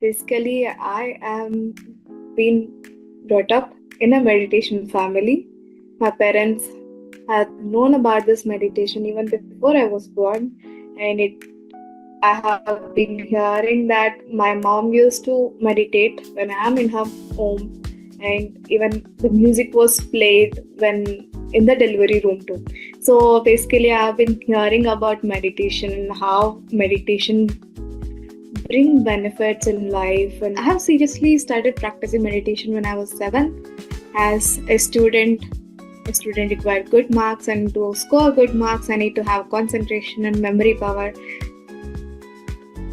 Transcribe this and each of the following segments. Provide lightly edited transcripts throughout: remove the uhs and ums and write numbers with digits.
Basically, I am been brought up in a meditation family. My parents had known about this meditation even before I was born, and I have been hearing that my mom used to meditate when I am in her home, and even the music was played when in the delivery room too. So basically, I have been hearing about meditation and how meditation bring benefits in life. And I have seriously started practicing meditation when I was 7. As a student required good marks, and to score good marks, I need to have concentration and memory power.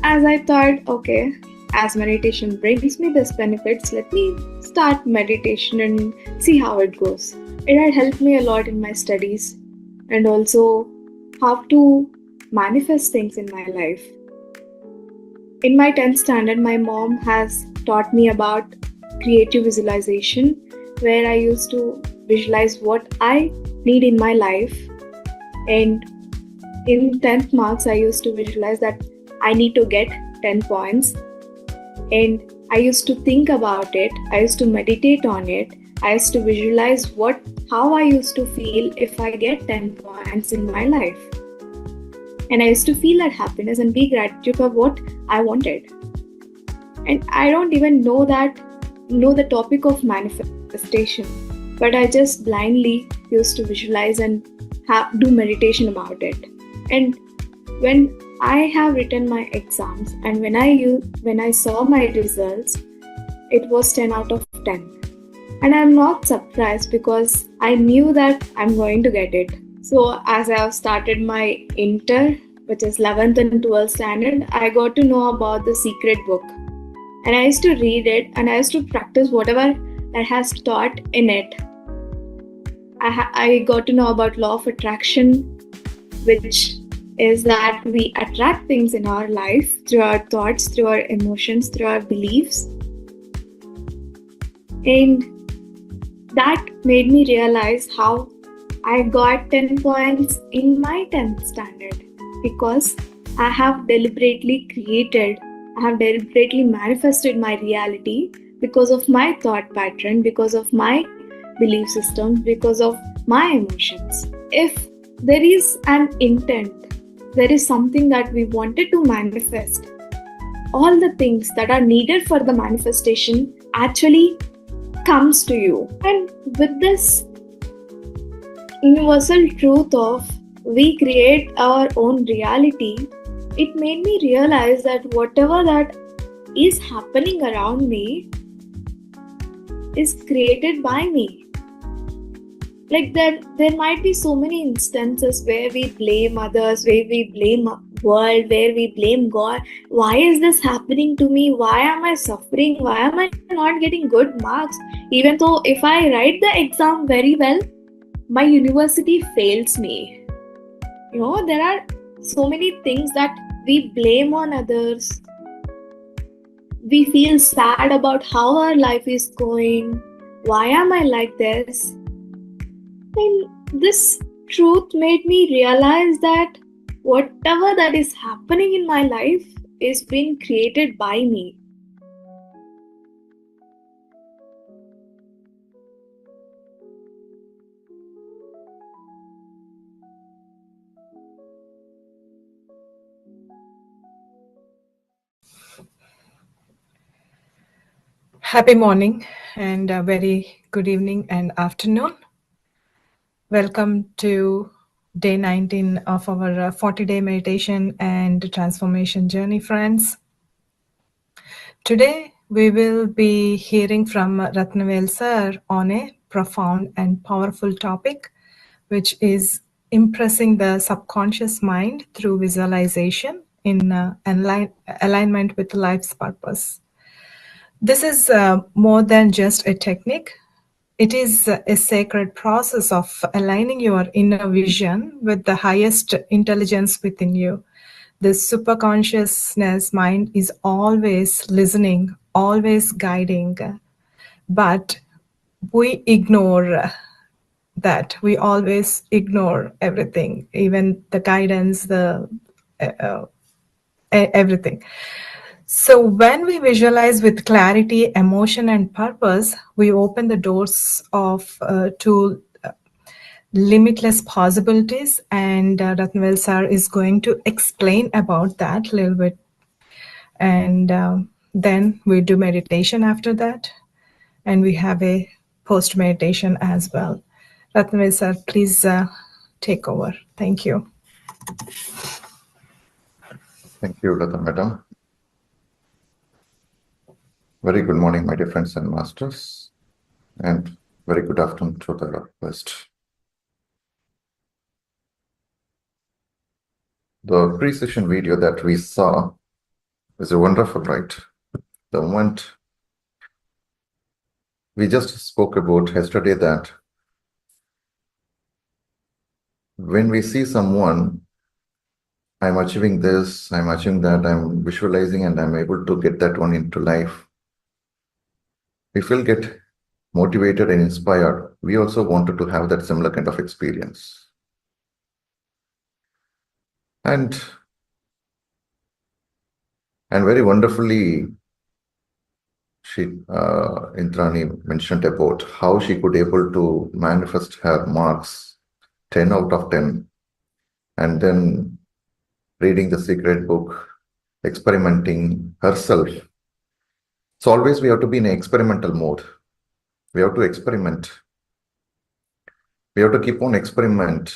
As I thought, okay, as meditation brings me these benefits, let me start meditation and see how it goes. It had helped me a lot in my studies and also how to manifest things in my life. In my 10th standard, my mom has taught me about creative visualization, where I used to visualize what I need in my life. And in 10th marks, I used to visualize that I need to get 10 points. And I used to think about it, I used to meditate on it, I used to visualize how I used to feel if I get 10 points in my life. And I used to feel that happiness and be gratitude for what I wanted. And I don't even know the topic of manifestation, but I just blindly used to visualize and do meditation about it. And when I have written my exams and when I saw my results, it was 10 out of 10. And I'm not surprised because I knew that I'm going to get it. So as I have started my inter, which is 11th and 12th standard, I got to know about the secret book. And I used to read it and I used to practice whatever that has taught in it. I got to know about law of attraction, which is that we attract things in our life through our thoughts, through our emotions, through our beliefs. And that made me realize how I got 10 points in my 10th standard, because I have deliberately manifested my reality because of my thought pattern, because of my belief system, because of my emotions. If there is an intent, there is something that we wanted to manifest, all the things that are needed for the manifestation actually comes to you. And with this universal truth of we create our own reality, it made me realize that whatever that is happening around me is created by me. Like there might be so many instances where we blame others, where we blame world, where we blame God. Why is this happening to me? Why am I suffering? Why am I not getting good marks? Even though if I write the exam very well, my university fails me. There are so many things that we blame on others. We feel sad about how our life is going. Why am I like this? And this truth made me realize that whatever that is happening in my life is being created by me. Happy morning and a very good evening and afternoon. Welcome to day 19 of our 40-day meditation and transformation journey, friends. Today, we will be hearing from Ratnavel sir on a profound and powerful topic, which is impressing the subconscious mind through visualization in alignment with life's purpose. This is more than just a technique. It is a sacred process of aligning your inner vision with the highest intelligence within you. The superconsciousness mind is always listening, always guiding, but we ignore that. We always ignore everything, even the guidance, everything. So, when we visualize with clarity, emotion, and purpose, we open the doors of to limitless possibilities. And Ratnavel sir is going to explain about that a little bit. And then we do meditation after that, and we have a post meditation as well. Ratnavel sir, please take over. Thank you. Thank you, Lata Madam. Very good morning, my dear friends and masters, and very good afternoon to the West. The pre-session video that we saw is a wonderful, right? The moment we just spoke about yesterday, that when we see someone, I'm achieving this, I'm achieving that, I'm visualizing, and I'm able to get that one into life, we feel get motivated and inspired. We also wanted to have that similar kind of experience. And very wonderfully, Indrani mentioned about how she could able to manifest her marks 10 out of 10, and then reading the secret book, experimenting herself. So always we have to be in experimental mode. We have to experiment. We have to keep on experiment.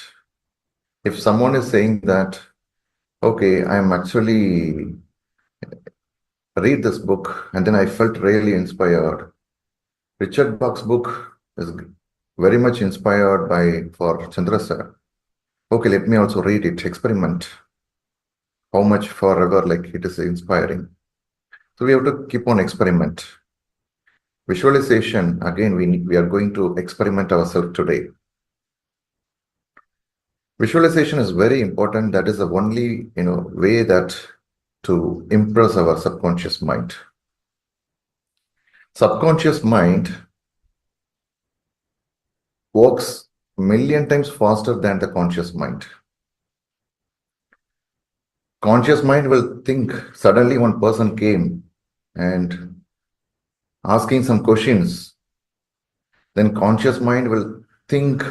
If someone is saying that, okay, I'm actually read this book, and then I felt really inspired. Richard Bach's book is very much inspired for Chandra sir. Okay, let me also read it, experiment. How much forever, like it is inspiring. So we have to keep on experiment. Visualization, again, we are going to experiment ourselves today. Visualization is very important. That is the only way that to impress our subconscious mind. Subconscious mind works a million times faster than the conscious mind. Conscious mind will think suddenly one person came and asking some questions. Then conscious mind will think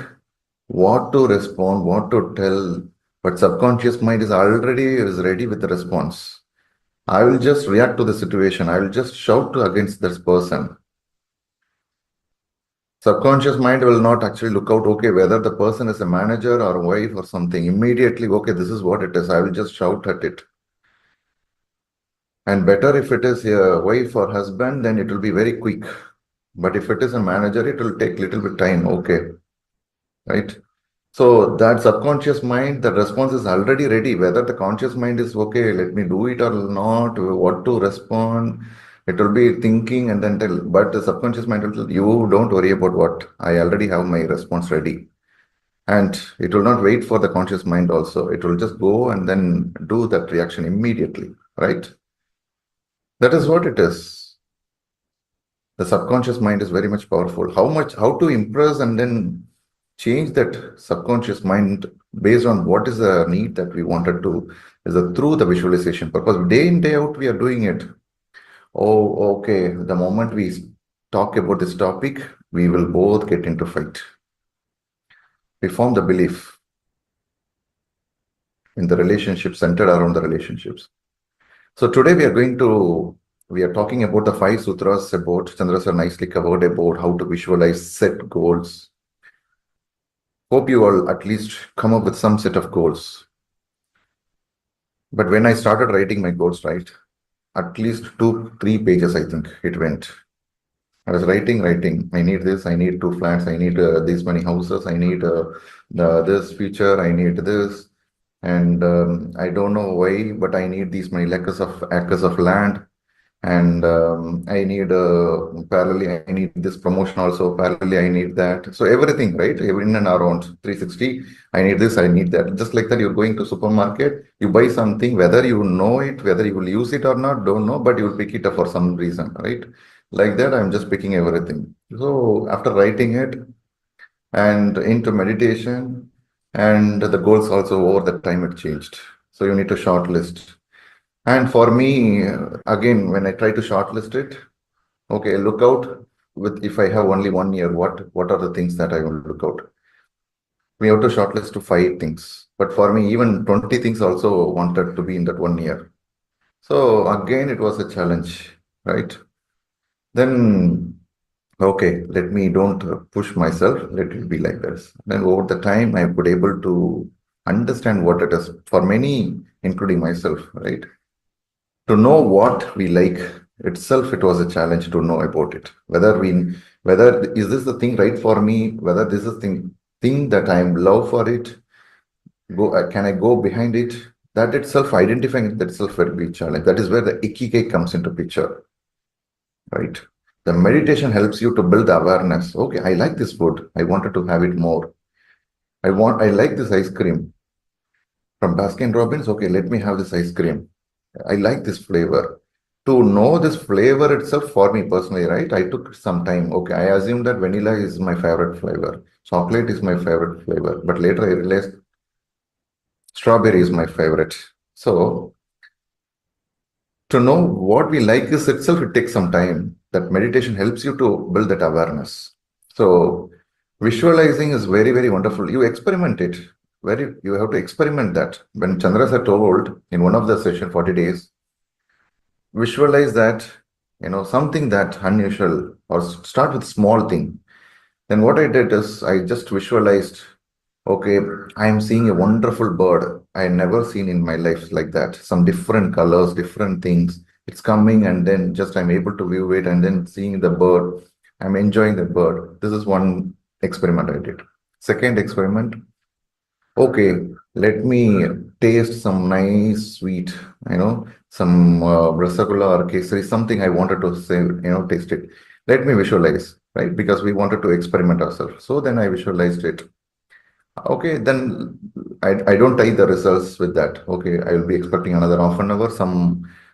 what to respond, what to tell, but subconscious mind is ready with the response. I will just react to the situation. I will just shout against this person. Subconscious mind will not actually look out, okay, whether the person is a manager or a wife or something. Immediately, okay, this is what it is. I will just shout at it. And better if it is a wife or husband, then it will be very quick. But if it is a manager, it will take little bit time. Okay. Right. So that subconscious mind, the response is already ready. Whether the conscious mind is okay, let me do it or not, what to respond, it will be thinking and then tell. But the subconscious mind will tell you, don't worry about what, I already have my response ready. And it will not wait for the conscious mind also. It will just go and then do that reaction immediately, right? That is what it is. The subconscious mind is very much powerful. How to impress and then change that subconscious mind based on what is the need that we wanted to, is through the visualization purpose. Day in, day out, we are doing it. Oh, okay. The moment we talk about this topic, we will both get into fight. We form the belief in the relationship centered around the relationships. So today we are talking about the 5 sutras about, Chandra sir nicely covered about how to visualize, set goals. Hope you all at least come up with some set of goals. But when I started writing my goals, right, at least 2-3 pages, I think it went. I was writing. I need this. I need 2 flats. I need these many houses. I need this feature. I need this. And I don't know why, but I need these many acres of land. And I need parallelly, I need this promotion also. Parallelly, I need that. So everything, right? In and around 360, I need this, I need that. Just like that, you're going to supermarket, you buy something, whether you know it, whether you will use it or not, don't know, but you will pick it up for some reason, right? Like that, I'm just picking everything. So after writing it and into meditation, and the goals also over the time it changed. So you need to shortlist. And for me, again, when I try to shortlist it, okay, look out with if I have only 1 year, what are the things that I will look out? We have to shortlist to 5 things. But for me, even 20 things also wanted to be in that 1 year. So again, it was a challenge, right? Then, okay, let me don't push myself. Let it be like this. Then over the time, I could able to understand what it is for many, including myself, right? To know what we like itself, it was a challenge to know about it. Whether is this the thing right for me? Whether this is thing that I'm love for it. Can I go behind it? That itself, identifying it itself will be a challenge. That is where the ikigai comes into picture, right? The meditation helps you to build awareness. Okay, I like this food. I wanted to have it more. I like this ice cream from Baskin Robbins. Okay, let me have this ice cream. I like this flavor. To know this flavor itself for me personally, right? I took some time. Okay, I assumed that vanilla is my favorite flavor. Chocolate is my favorite flavor. But later I realized strawberry is my favorite. So to know what we like is itself, it takes some time. That meditation helps you to build that awareness. So visualizing is very, very wonderful. You experiment it. You have to experiment that. When Chandra sir told in one of the session 40 days, visualize that, something that unusual or start with small thing. Then what I did is I just visualized, okay, I am seeing a wonderful bird I never seen in my life like that. Some different colors, different things. It's coming and then just I'm able to view it and then seeing the bird. I'm enjoying the bird. This is one experiment I did. Second experiment, okay, let me taste some nice sweet, some rasgulla or kesari, something I wanted to say, taste it. Let me visualize, right? Because we wanted to experiment ourselves. So then I visualized it. Okay, then I don't tie the results with that. Okay, I will be expecting another half an hour.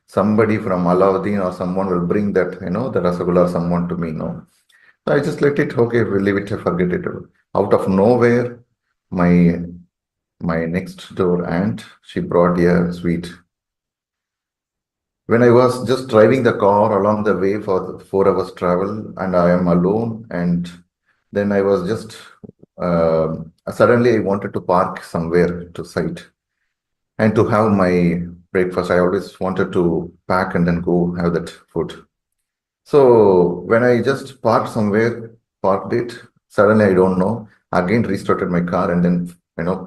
Somebody from Aladdin or someone will bring that, the rasgulla or someone to me. No, so I just let it. Okay, we'll leave it. Forget it. Out of nowhere, my next door aunt, she brought a sweet. When I was just driving the car along the way for 4 hours travel, and I am alone, and then I was just suddenly I wanted to park somewhere to site and to have my breakfast. I always wanted to pack and then go have that food. So when I just parked somewhere, parked it, suddenly I don't know, again restarted my car and then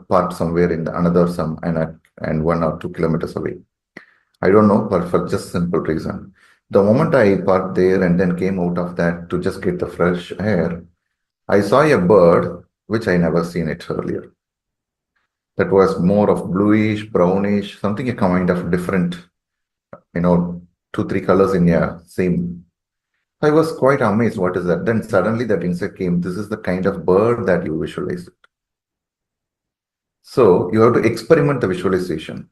parked somewhere in another and 1 or 2 kilometers away. I don't know, but for just simple reason. The moment I parked there and then came out of that to just get the fresh air, I saw a bird which I never seen it earlier. That was more of bluish, brownish, something a kind of different, 2, 3 colors in a same. I was quite amazed. What is that? Then suddenly that insight came. This is the kind of bird that you visualize it. So you have to experiment the visualization.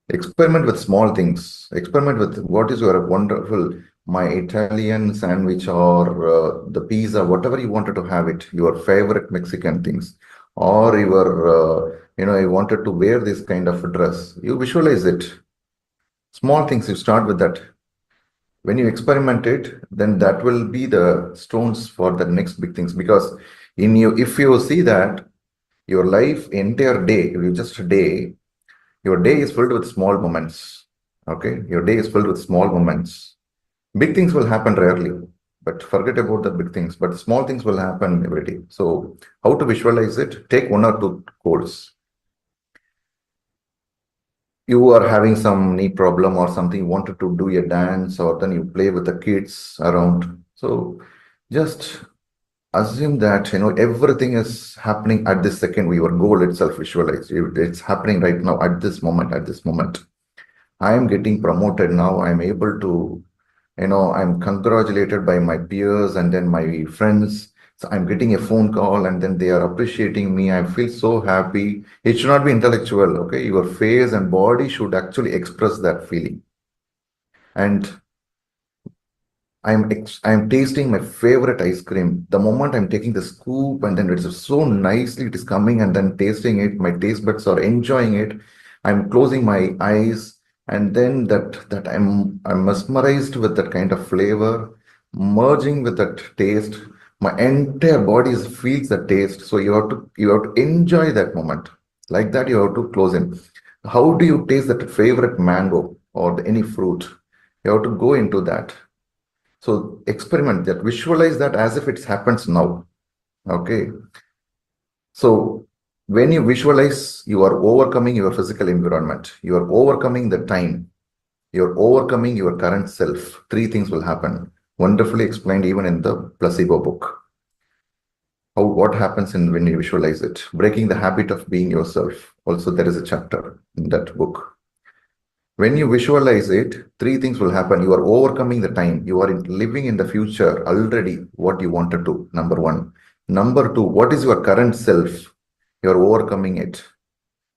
Experiment with small things. Experiment with what is your wonderful, my Italian sandwich or the pizza, whatever you wanted to have it, your favorite Mexican things, or you wanted to wear this kind of a dress. You visualize it. Small things, you start with that. When you experiment it, then that will be the stones for the next big things. Because if you see that your life, entire day, if you just a day, your day is filled with small moments. Okay, your day is filled with small moments. Big things will happen rarely, but forget about the big things. But small things will happen every day. So, how to visualize it? Take 1 or 2 goals. You are having some knee problem or something, you wanted to do a dance, or then you play with the kids around. So, just assume that everything is happening at this second. Your goal itself, visualize it's happening right now at this moment. I am getting promoted now. I'm able to, I'm congratulated by my peers and then my friends. So I'm getting a phone call and then they are appreciating me. I feel so happy. It should not be intellectual, okay? Your face and body should actually express that feeling. And I'm tasting my favorite ice cream. The moment I'm taking the scoop and then it's so nicely it is coming and then tasting it, my taste buds are enjoying it. I'm closing my eyes And then that I'm mesmerized with that kind of flavor, merging with that taste. My entire body feels the taste. So you have to enjoy that moment. Like that, you have to close in. How do you taste that favorite mango or any fruit? You have to go into that. So experiment that, visualize that as if it happens now. Okay. So when you visualize, you are overcoming your physical environment. You are overcoming the time. You're overcoming your current self. Three things will happen. Wonderfully explained even in the placebo book. What happens when you visualize it? Breaking the habit of being yourself. Also, there is a chapter in that book. When you visualize it, three things will happen. You are overcoming the time. You are living in the future already what you wanted to. Number one. Number two, what is your current self? You are overcoming it.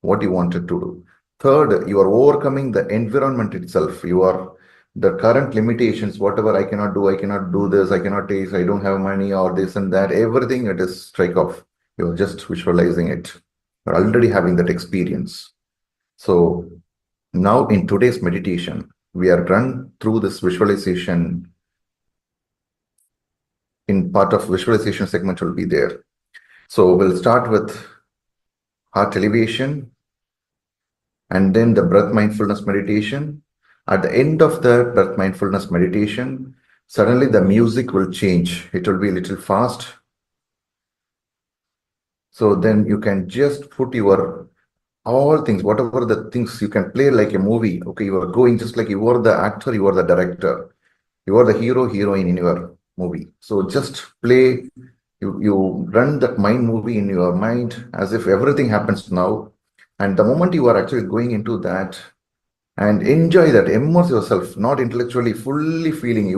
What you wanted to do. Third, you are overcoming the environment itself. You are the current limitations, whatever I cannot do this, I cannot taste, I don't have money, or this and that, everything it is strike off. You're just visualizing it. You're already having that experience. So now in today's meditation, we are run through this visualization. In part of visualization segment will be there. So we'll start with heart elevation, and then the breath mindfulness meditation. At the end of the breath mindfulness meditation, suddenly the music will change. It will be a little fast. So then you can just put your all things, whatever the things you can play like a movie. Okay, you are going just like you are the actor, you are the director, you are the hero, heroine in your movie. So just play. You run that mind movie in your mind as if everything happens now. And the moment you are actually going into that, and enjoy that, immerse yourself, not intellectually, fully feeling.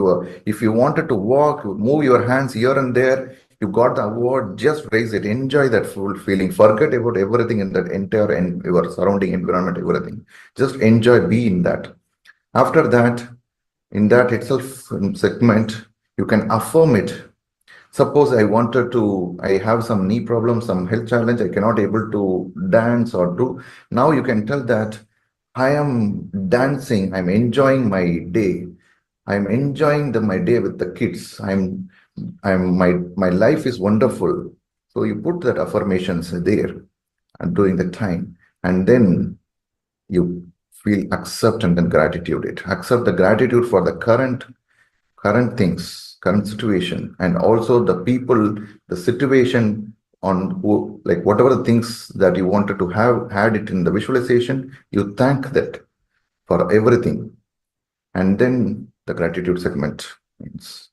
If you wanted to walk, move your hands here and there, you got the award, just raise it, enjoy that full feeling, forget about everything in that entire and your surrounding environment, everything, just enjoy, be in that. After that, in that itself segment, you can affirm it. Suppose I have some knee problem, some health challenge, I cannot able to dance or do. Now you can tell that I am dancing, I'm enjoying my day. I'm enjoying my day with the kids. My life is wonderful. So you put that affirmations there and during the time, and then you feel accept and then gratitude it. Accept the gratitude for the current things, current situation, and also the people, the situation on who, like whatever the things that you wanted to have had it in the visualization, you thank that for everything. And then the gratitude segment.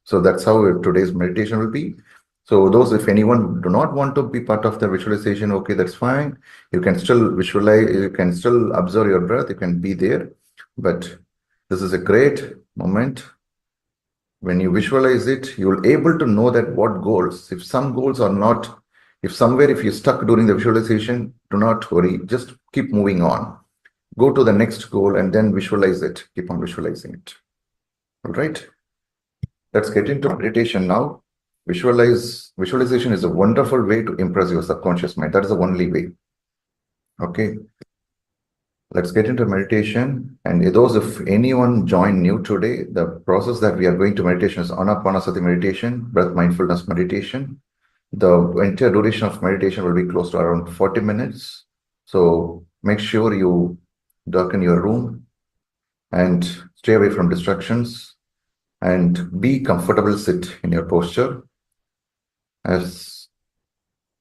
So that's how today's meditation will be. So those, if anyone do not want to be part of the visualization, okay, that's fine. You can still visualize, you can still observe your breath, you can be there. But this is a great moment. When you visualize it, you'll able to know that what goals, if some goals are not, if somewhere, if you're stuck during the visualization, do not worry, just keep moving on. Go to the next goal and then visualize it. Keep on visualizing it. All right. Let's get into meditation now. Visualization is a wonderful way to impress your subconscious mind. That is the only way. Okay. Let's get into meditation. And those, if anyone joined new today, the process that we are going to meditation is Anapanasati meditation, breath mindfulness meditation. The entire duration of meditation will be close to around 40 minutes. So make sure you darken your room and stay away from distractions and be comfortable. Sit in your posture as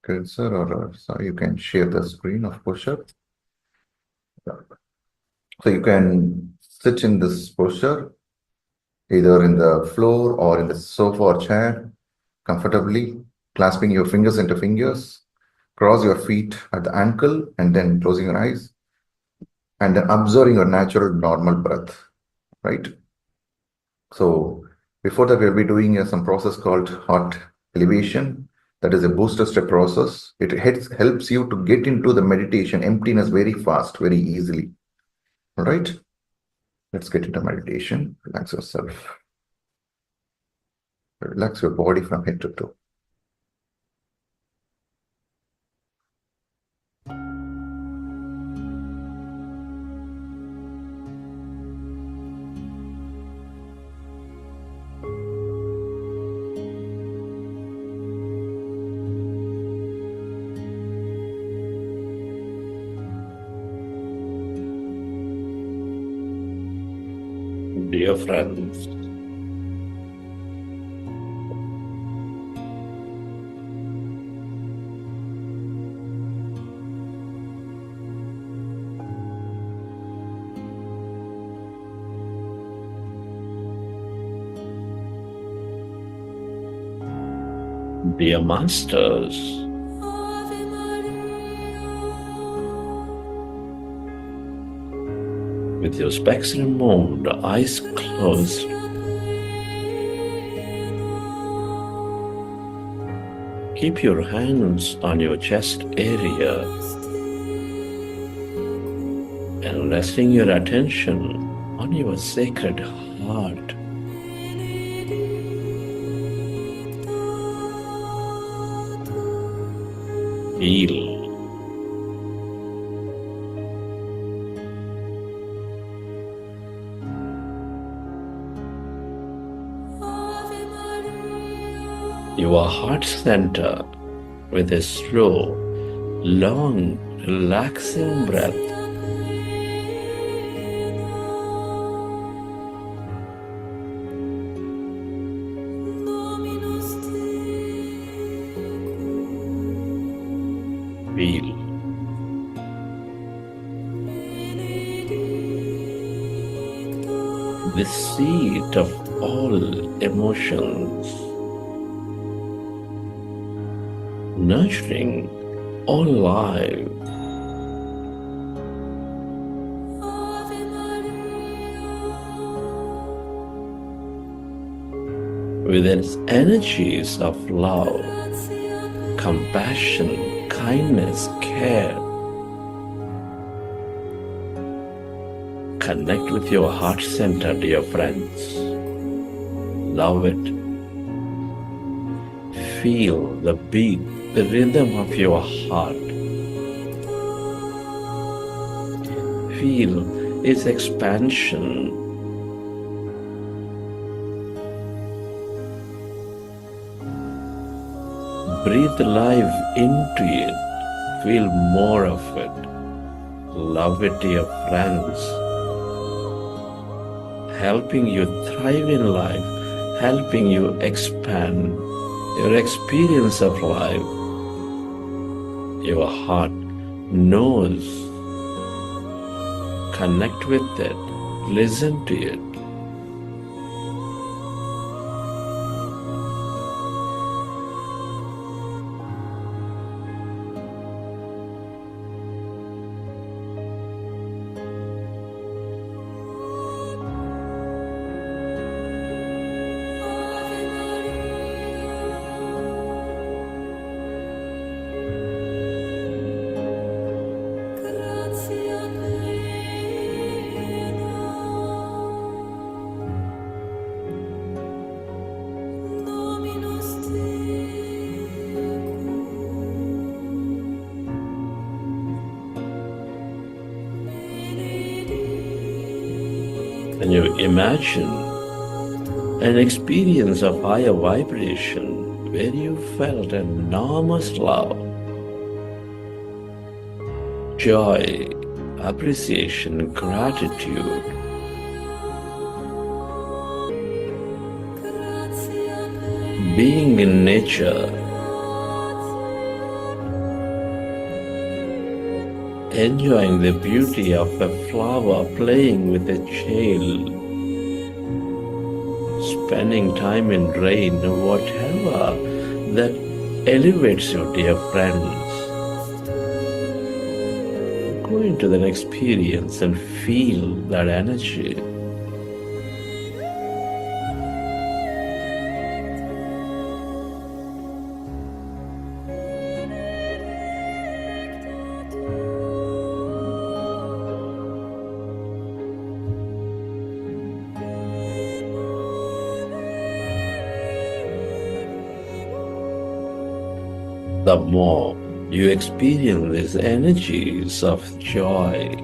cursor, or sorry, you can share the screen of posture. So you can sit in this posture either in the floor or in the sofa or chair comfortably, clasping your fingers into fingers, cross your feet at the ankle and then closing your eyes and then observing your natural normal breath, right? So before that, we'll be doing some process called heart elevation. That is a booster step process. It helps you to get into the meditation emptiness very fast, very easily. All right. Let's get into meditation. Relax yourself. Relax your body from head to toe. dear friends. Dear masters, with your specs removed, eyes closed, keep your hands on your chest area and resting your attention on your sacred heart. Feel. Your heart center with a slow, long, relaxing breath. Feel. The seat of all emotions, nurturing all life. With its energies of love, compassion, kindness, care. Connect with your heart center, dear friends. Love it. Feel the beat, the rhythm of your heart. Feel its expansion. Breathe life into it. Feel more of it. Love it, dear friends. Helping you thrive in life, helping you expand your experience of life. Your heart knows. Connect with it. Listen to it. When you imagine an experience of higher vibration where you felt enormous love, joy, appreciation, gratitude, being in nature, enjoying the beauty of a flower, playing with a child, spending time in rain, whatever that elevates you, dear friends. Go into that experience and feel that energy. The more you experience these energies of joy,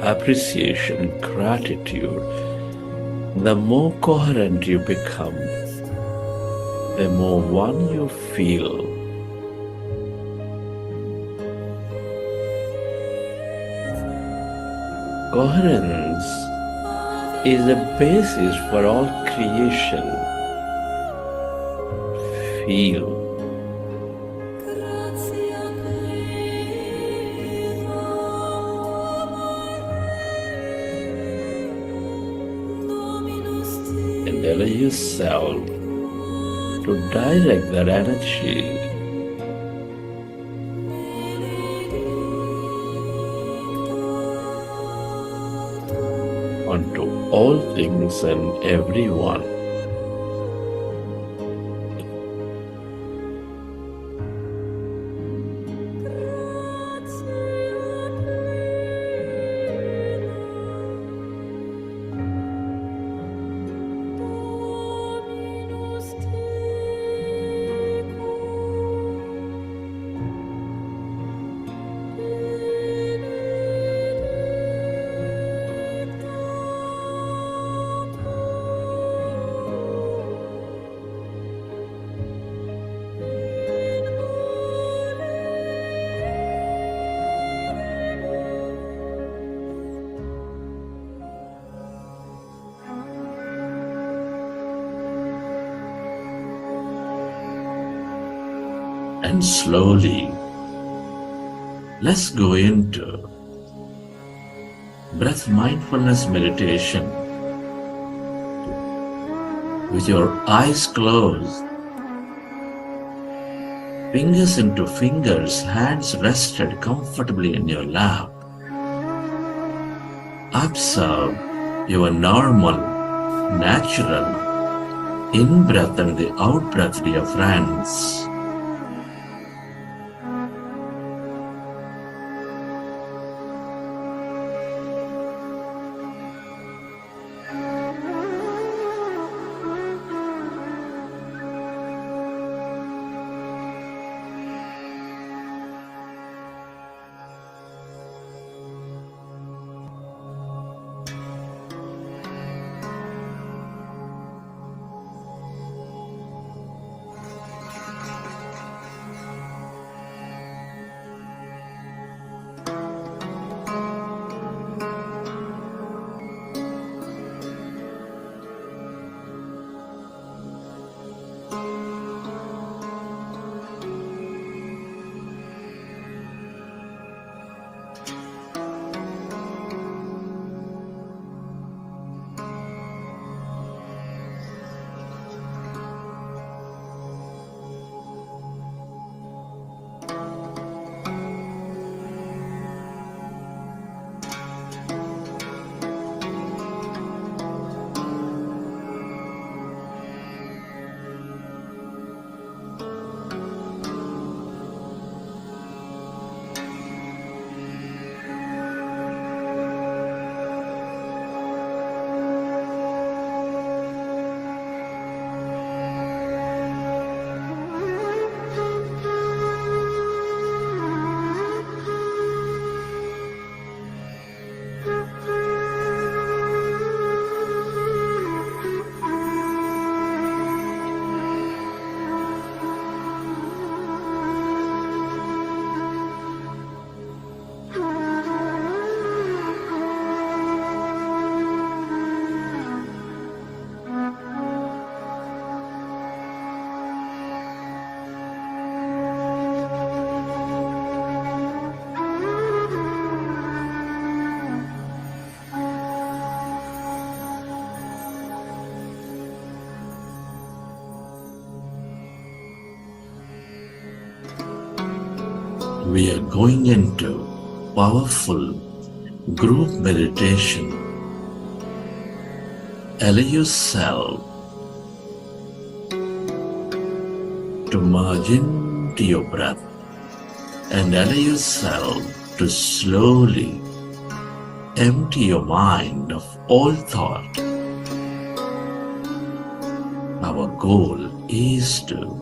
appreciation, gratitude, the more coherent you become, the more one you feel. Coherence is the basis for all creation. Feel. And allow yourself to direct that energy onto all things and everyone. And slowly, let's go into breath-mindfulness meditation with your eyes closed, fingers into fingers, hands rested comfortably in your lap. Observe your normal, natural in-breath and the out-breath, dear friends. We are going into powerful group meditation. Allow yourself to merge into your breath and allow yourself to slowly empty your mind of all thought. Our goal is to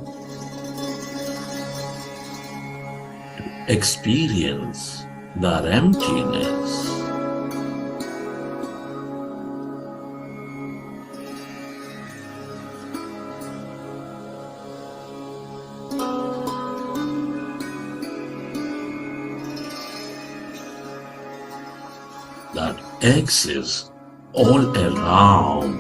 experience that emptiness. That exists all around.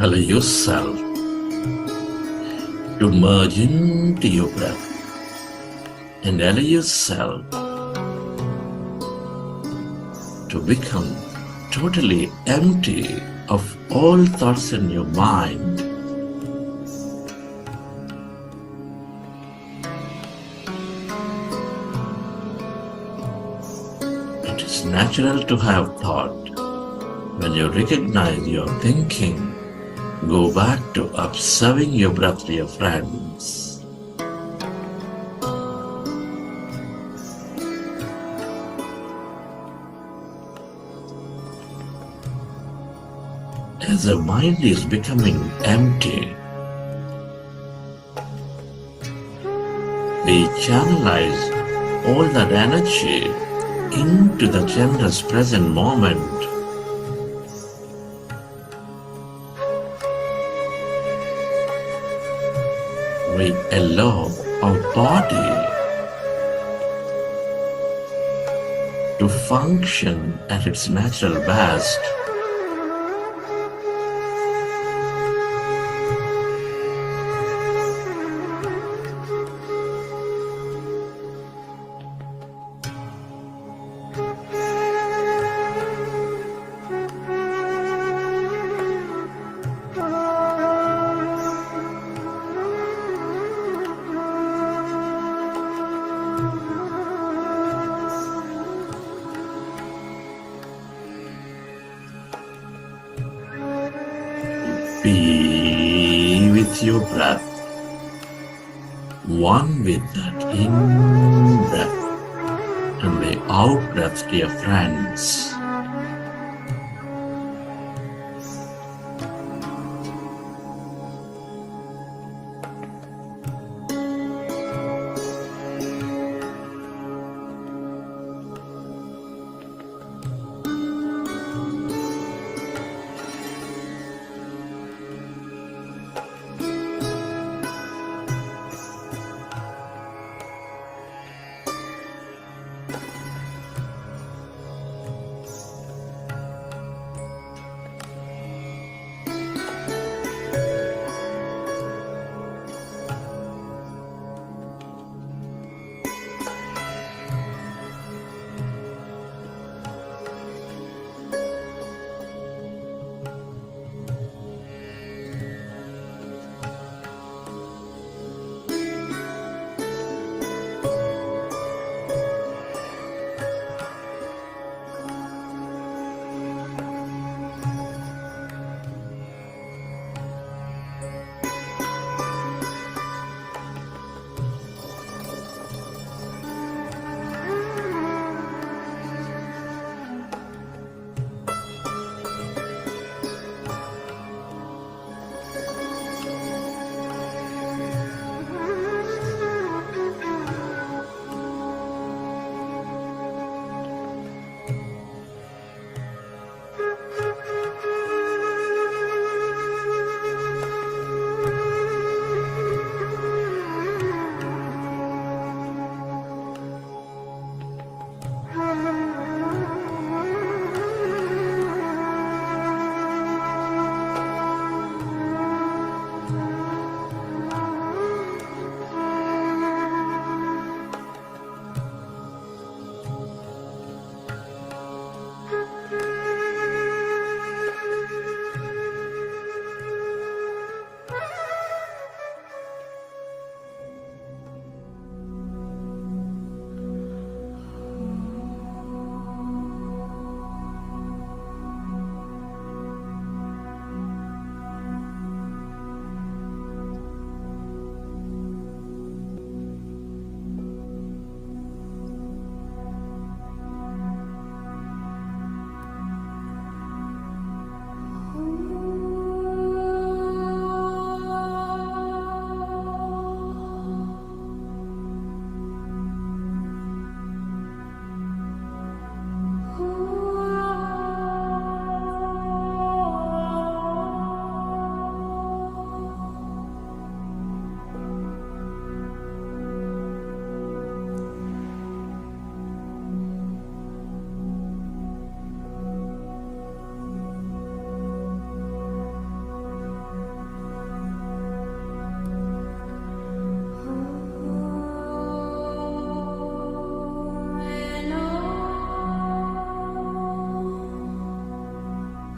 Allow yourself to merge into your breath and allow yourself to become totally empty of all thoughts in your mind. It is natural to have thought. When you recognize your thinking, go back to observing your breath, dear friends. As the mind is becoming empty, we channelize all that energy into the Chandra's present moment. We allow our body to function at its natural best. Be with your breath, one with that in-breath and the out-breath, dear friends.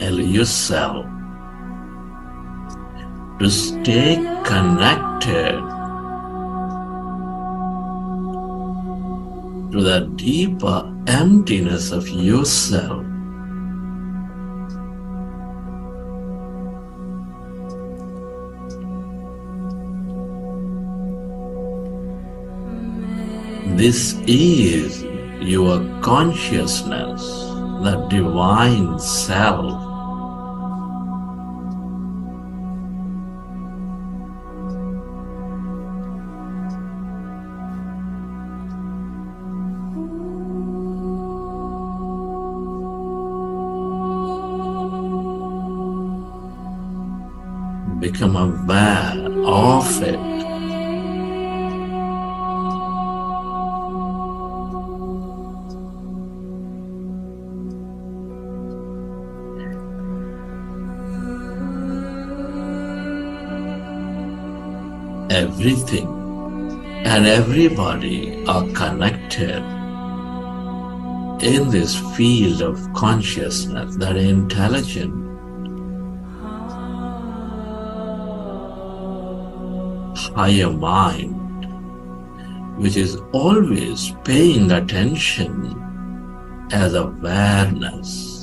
tell yourself to stay connected to the deeper emptiness of yourself. This is your consciousness, the divine self. Become aware of it. Everything and everybody are connected in this field of consciousness, that intelligent, higher mind, which is always paying attention as awareness.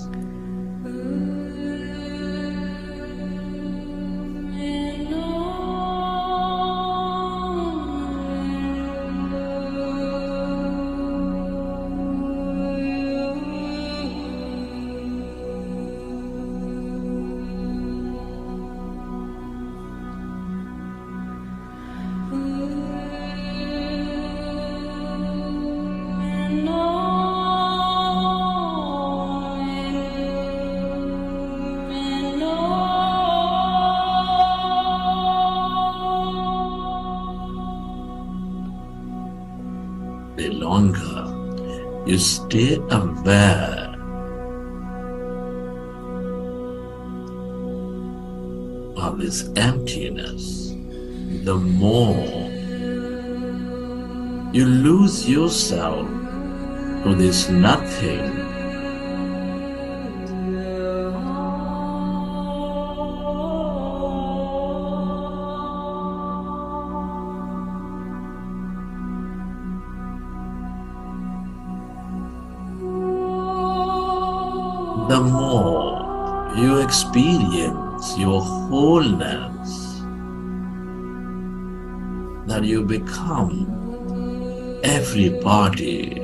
The longer you stay aware of this emptiness, the more you lose yourself to this nothing. The more you experience your wholeness, that you become everybody.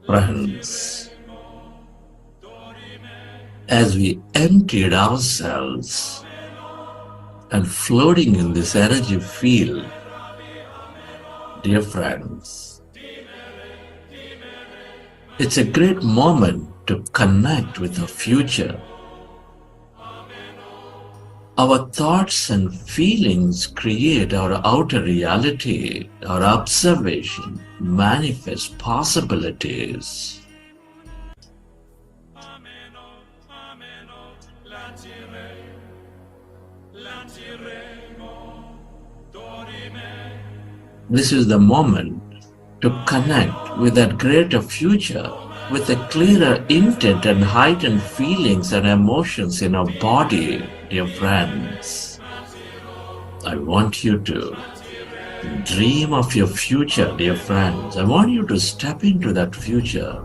Friends, as we emptied ourselves and floating in this energy field, dear friends, it's a great moment to connect with the future. Our thoughts and feelings create our outer reality. Our observation manifests possibilities. This is the moment to connect with that greater future, with a clearer intent and heightened feelings and emotions in our body, dear friends. I want you to dream of your future, dear friends. I want you to step into that future.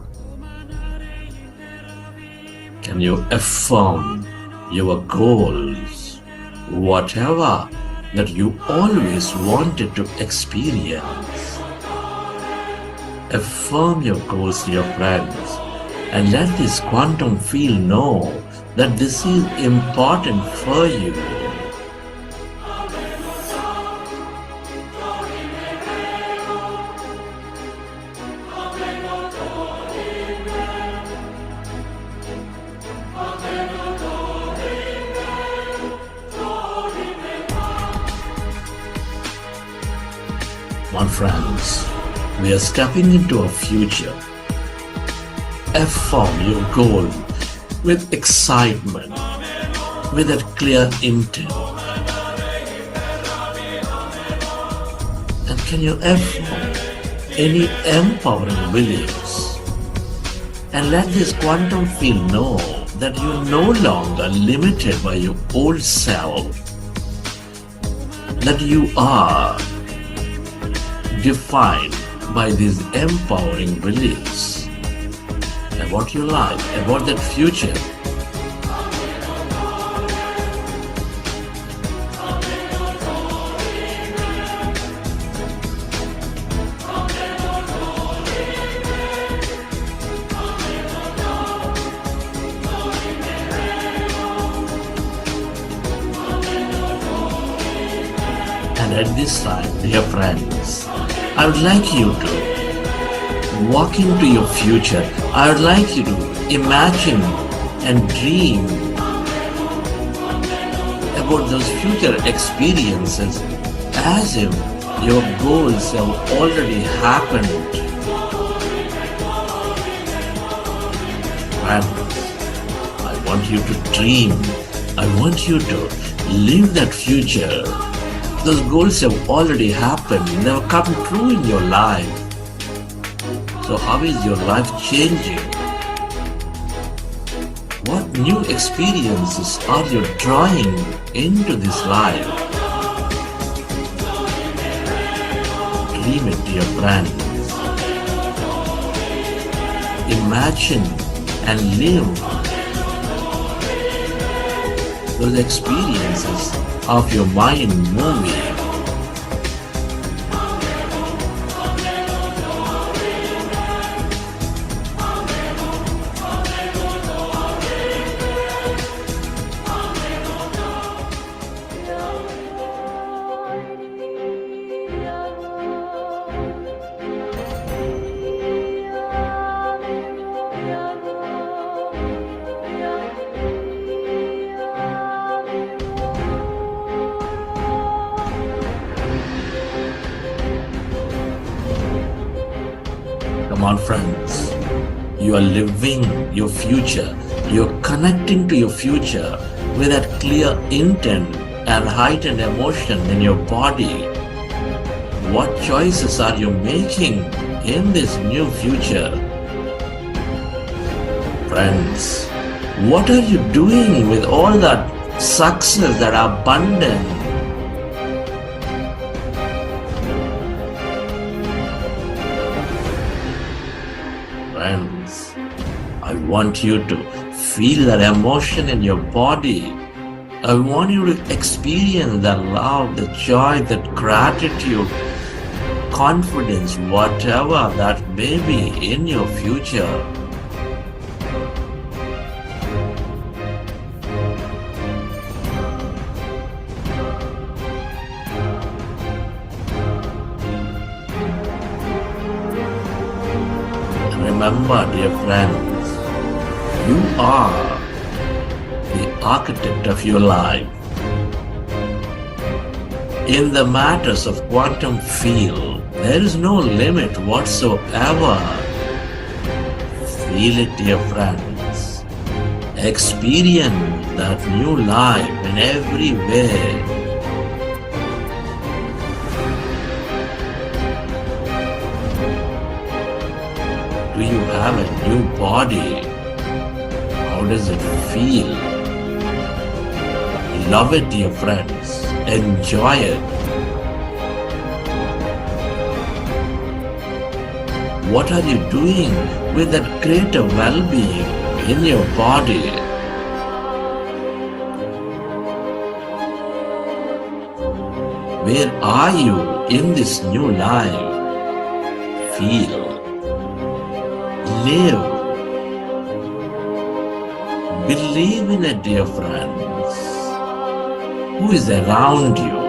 Can you affirm your goals, whatever that you always wanted to experience? Affirm your goals, dear friends, and let this quantum field know that this is important for you. My friends, we are stepping into a future. Affirm your goal with excitement, with a clear intent. And can you affirm any empowering beliefs? And let this quantum field know that you are no longer limited by your old self, that you are defined by these empowering beliefs about your life, about that future. And at this time, dear friends, I would like you to walk into your future. I would like you to imagine and dream about those future experiences as if your goals have already happened. Friends, I want you to dream. I want you to live that future. Those goals have already happened. They have come true in your life. So how is your life changing? What new experiences are you drawing into this life? Dream it, dear friends. Imagine and live those experiences of your mind moving. Come on, friends. You are living your future. You are connecting to your future with that clear intent and heightened emotion in your body. What choices are you making in this new future? Friends, what are you doing with all that success, that abundance? Friends, I want you to feel that emotion in your body I want you to experience the love, the joy, that gratitude, confidence, whatever that may be in your future. Remember, dear friends, you are the architect of your life. In the matters of quantum field, there is no limit whatsoever. Feel it, dear friends. Experience that new life in every way. Do you have a new body? How does it feel? Love it, dear friends. Enjoy it. What are you doing with that greater well-being in your body? Where are you in this new life? Feel. Live. Believe in it, dear friends. Who is around you?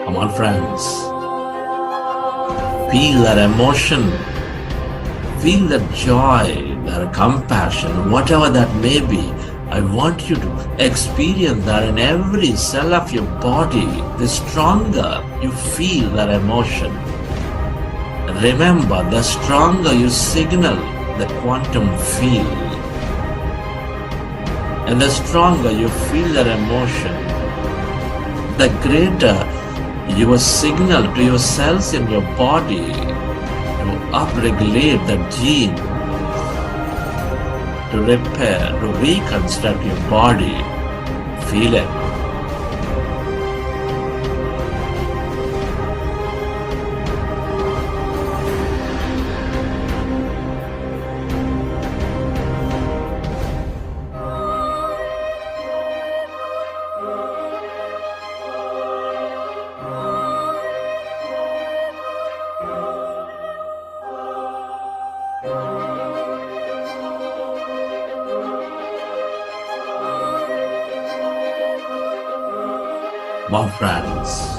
Come on, friends. Feel that emotion. Feel that joy, that compassion, whatever that may be. I want you to experience that in every cell of your body. The stronger you feel that emotion. Remember, the stronger you signal the quantum field. And the stronger you feel that emotion, the greater your signal to your cells in your body to upregulate the gene, to repair, to reconstruct your body. Feel it. My friends,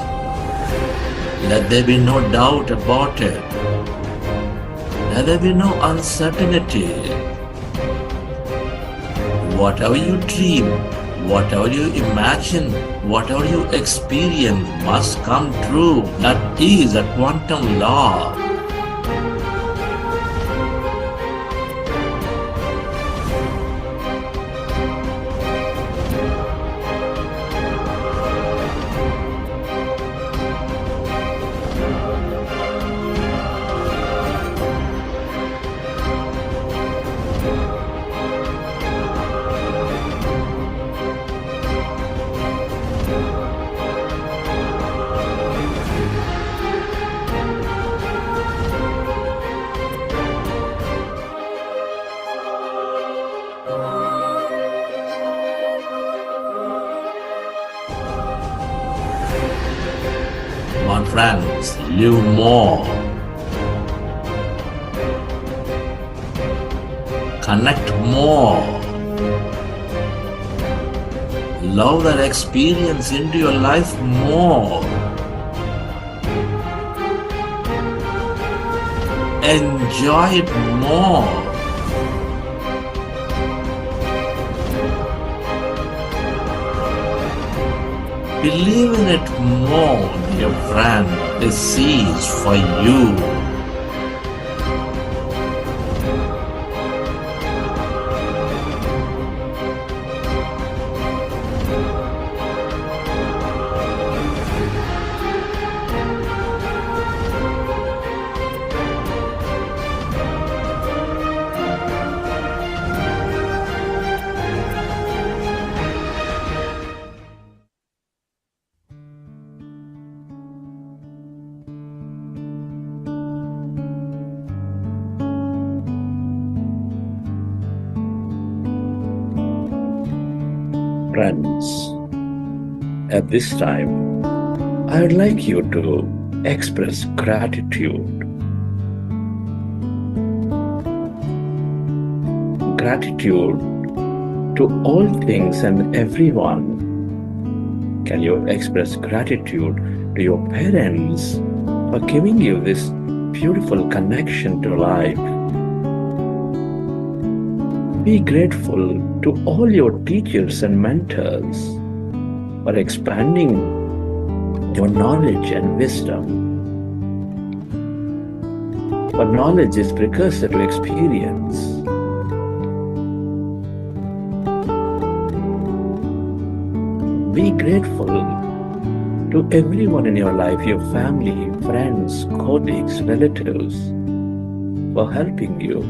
let there be no doubt about it. Let there be no uncertainty. Whatever you dream, whatever you imagine, whatever you experience must come true. That is a quantum law. My friends, live more. Connect more. Love that experience into your life more. Enjoy it more. Believe in it more, dear friend. This is for you. Friends, at this time, I would like you to express gratitude. Gratitude to all things and everyone. Can you express gratitude to your parents for giving you this beautiful connection to life? Be grateful to all your teachers and mentors for expanding your knowledge and wisdom. For knowledge is precursor to experience. Be grateful to everyone in your life, your family, friends, colleagues, relatives, for helping you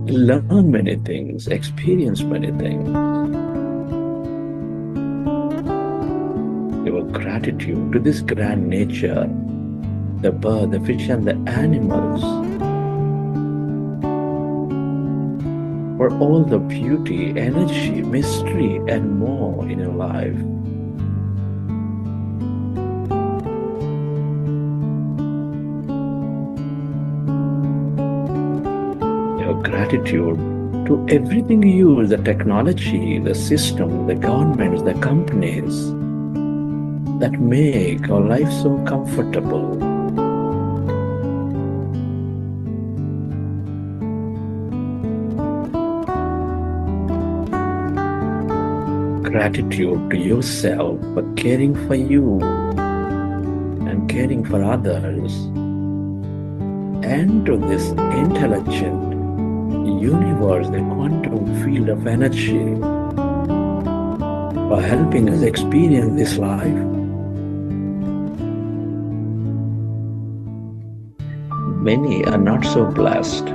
learn many things, experience many things. Your gratitude to this grand nature, the bird, the fish, and the animals, for all the beauty, energy, mystery, and more in your life. Your gratitude to everything you use, the technology, the system, the governments, the companies that make our life so comfortable. Gratitude to yourself for caring for you and caring for others, and to this intelligent universe, the quantum field of energy, for helping us experience this life. Many are not so blessed.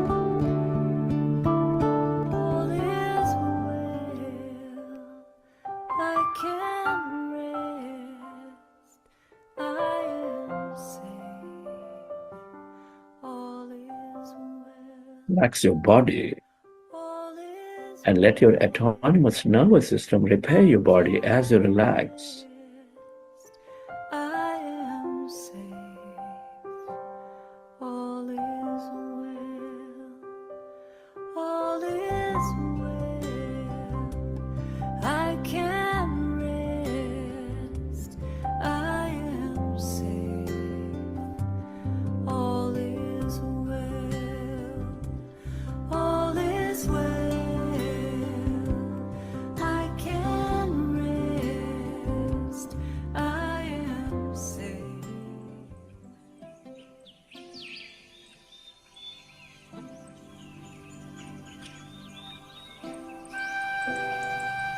Relax your body and let your autonomous nervous system repair your body as you relax.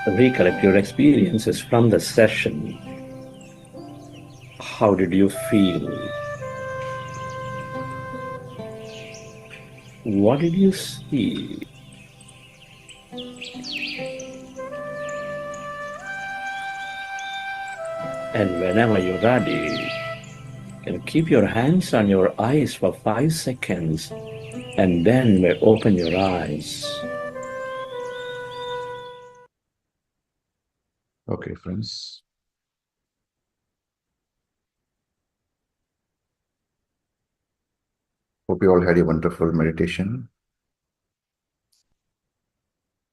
Recollect your experiences from the session. How did you feel? What did you see? And whenever you're ready, you can keep your hands on your eyes for 5 seconds and then may open your eyes. Okay, friends. Hope you all had a wonderful meditation.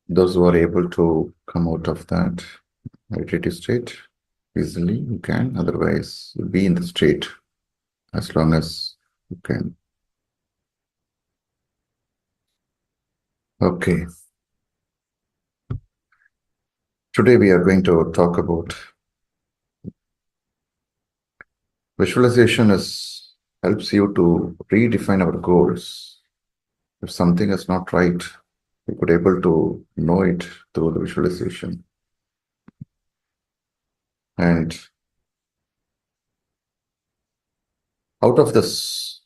Those who are able to come out of that meditative state easily, you can. Otherwise, you'll be in the state as long as you can. Okay. Today we are going to talk about visualization helps you to redefine our goals. If something is not right, we could able to know it through the visualization. And out of this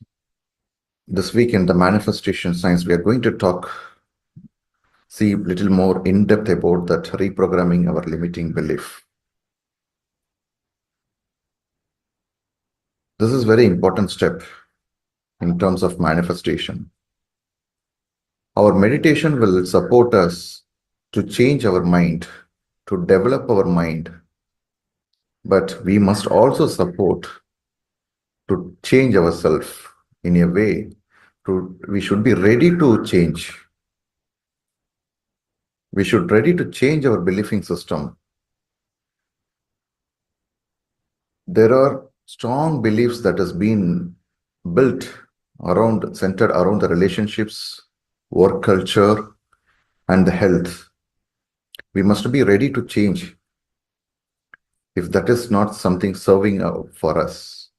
week in the manifestation science, we are going to see a little more in depth about that reprogramming our limiting belief. This is a very important step in terms of manifestation. Our meditation will support us to change our mind to develop our mind, but we must also support to change ourselves in a way we should be ready to change. We should ready to change our believing system. There are strong beliefs that has been built centered around the relationships, work culture, and the health. We must be ready to change if that is not something serving for us.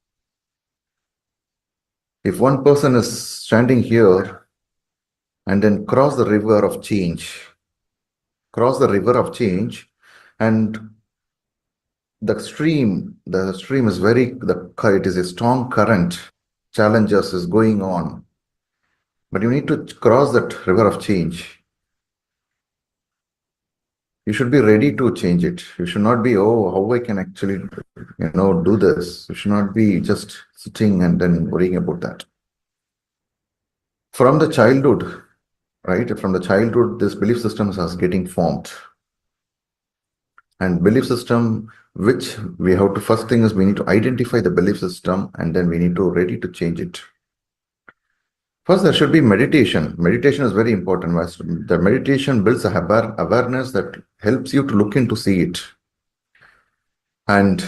If one person is standing here and then cross the river of change, and the stream is it is a strong current, challenges is going on, but you need to cross that river of change. You should be ready to change it. You should not be, oh, how I can actually, do this. You should not be just sitting and then worrying about that. From the childhood, right? From the childhood, this belief system is getting formed. And belief system, which we have to, first thing is we need to identify the belief system, and then we need to ready to change it. First, there should be meditation. Meditation is very important. The meditation builds a awareness that helps you to look into see it. And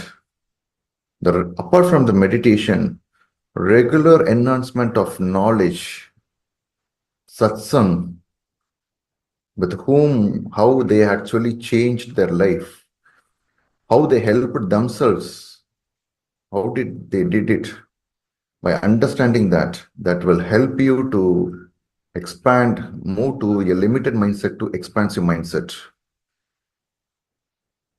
apart from the meditation, regular enhancement of knowledge, satsang, with how they actually changed their life, how they helped themselves, how they did it. By understanding that will help you to expand, move to a limited mindset to expansive mindset.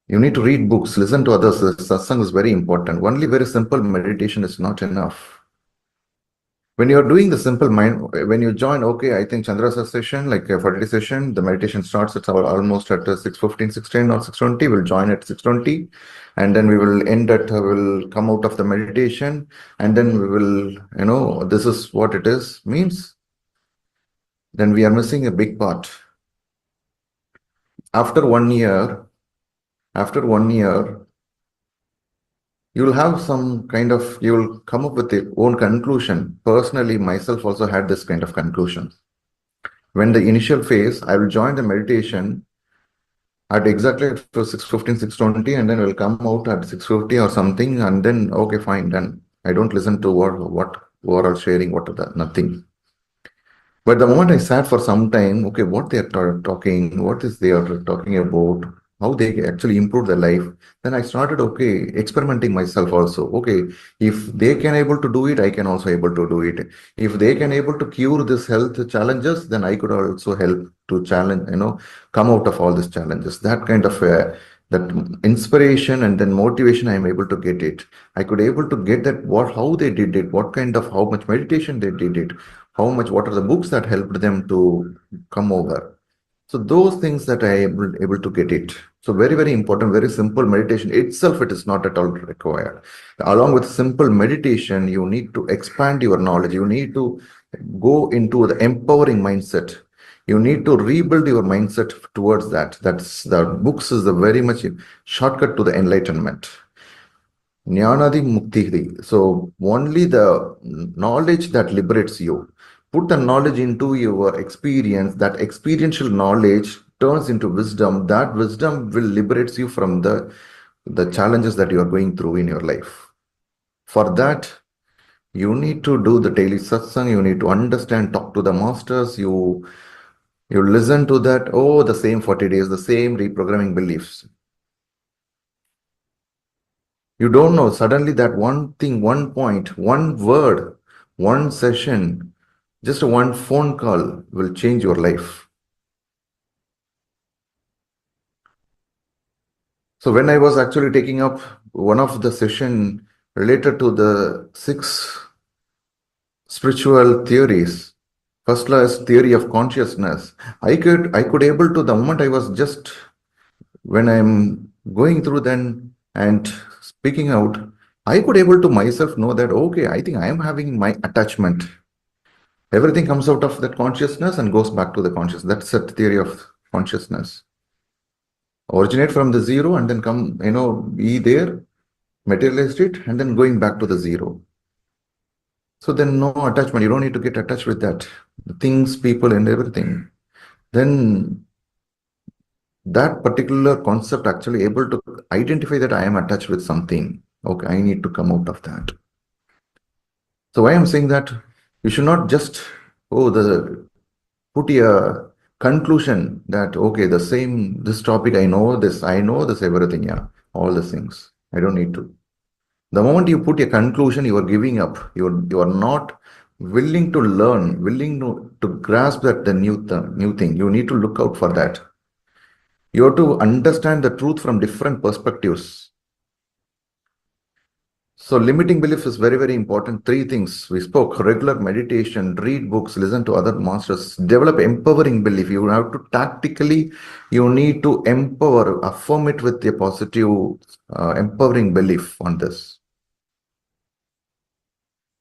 You need to read books, listen to others. Satsang is very important. Only very simple meditation is not enough. When you're doing the simple mind, when you join, okay, I think Chandra's session, like a 40 session, the meditation starts at almost at 6:15, 6:10 or 6:20. We'll join at 6:20, and then we will end at, we'll come out of the meditation, and then we will, this is what it is, means then we are missing a big part. After 1 year, you will have some kind of, you will come up with your own conclusion. Personally, myself also had this kind of conclusion. When the initial phase, I will join the meditation at exactly at 6:15, 6:20, and then we'll come out at 6:50 or something, and then, okay, fine, then I don't listen to what are sharing, what are that, nothing. But the moment I sat for some time, okay, what they are talking, what is they are talking about, how they actually improve their life, then I started, okay, experimenting myself also. Okay, if they can able to do it, I can also able to do it. If they can able to cure this health challenges, then I could also help to challenge, come out of all these challenges. That kind of that inspiration and then motivation, I am able to get it. I could able to get that how they did it, how much meditation they did it, what are the books that helped them to come over. So those things that I am able to get it. So very, very important, very simple meditation itself, it is not at all required. Along with simple meditation, you need to expand your knowledge. You need to go into the empowering mindset. You need to rebuild your mindset towards that. That's the books is the very much shortcut to the enlightenment. Jnanadi Mukti. So only the knowledge that liberates you. Put the knowledge into your experience. That experiential knowledge turns into wisdom. That wisdom will liberate you from the challenges that you are going through in your life. For that, you need to do the daily satsang. You need to understand, talk to the masters. You listen to that. Oh, the same 40 days, the same reprogramming beliefs. You don't know, suddenly that one thing, one point, one word, one session, just one phone call will change your life. So when I was actually taking up one of the session related to the 6 spiritual theories, first class theory of consciousness, I could able to, the moment I was just, when I'm going through then and speaking out, I could able to myself know that, okay, I think I am having my attachment. Everything comes out of that consciousness and goes back to the consciousness. That's the theory of consciousness. Originate from the zero and then come, be there, materialize it, and then going back to the zero. So then no attachment. You don't need to get attached with that. The things, people, and everything. Then that particular concept actually able to identify that I am attached with something. Okay, I need to come out of that. So why I'm saying that you should not just put a conclusion that okay, this topic I know this everything, yeah, all the things. I don't need to. The moment you put a conclusion, you are giving up. You are not willing to learn, willing to grasp that the new thing. You need to look out for that. You have to understand the truth from different perspectives. So limiting belief is very, very important. 3 things we spoke: regular meditation, read books, listen to other masters, develop empowering belief. You have to tactically, you need to empower, affirm it with a positive, empowering belief on this.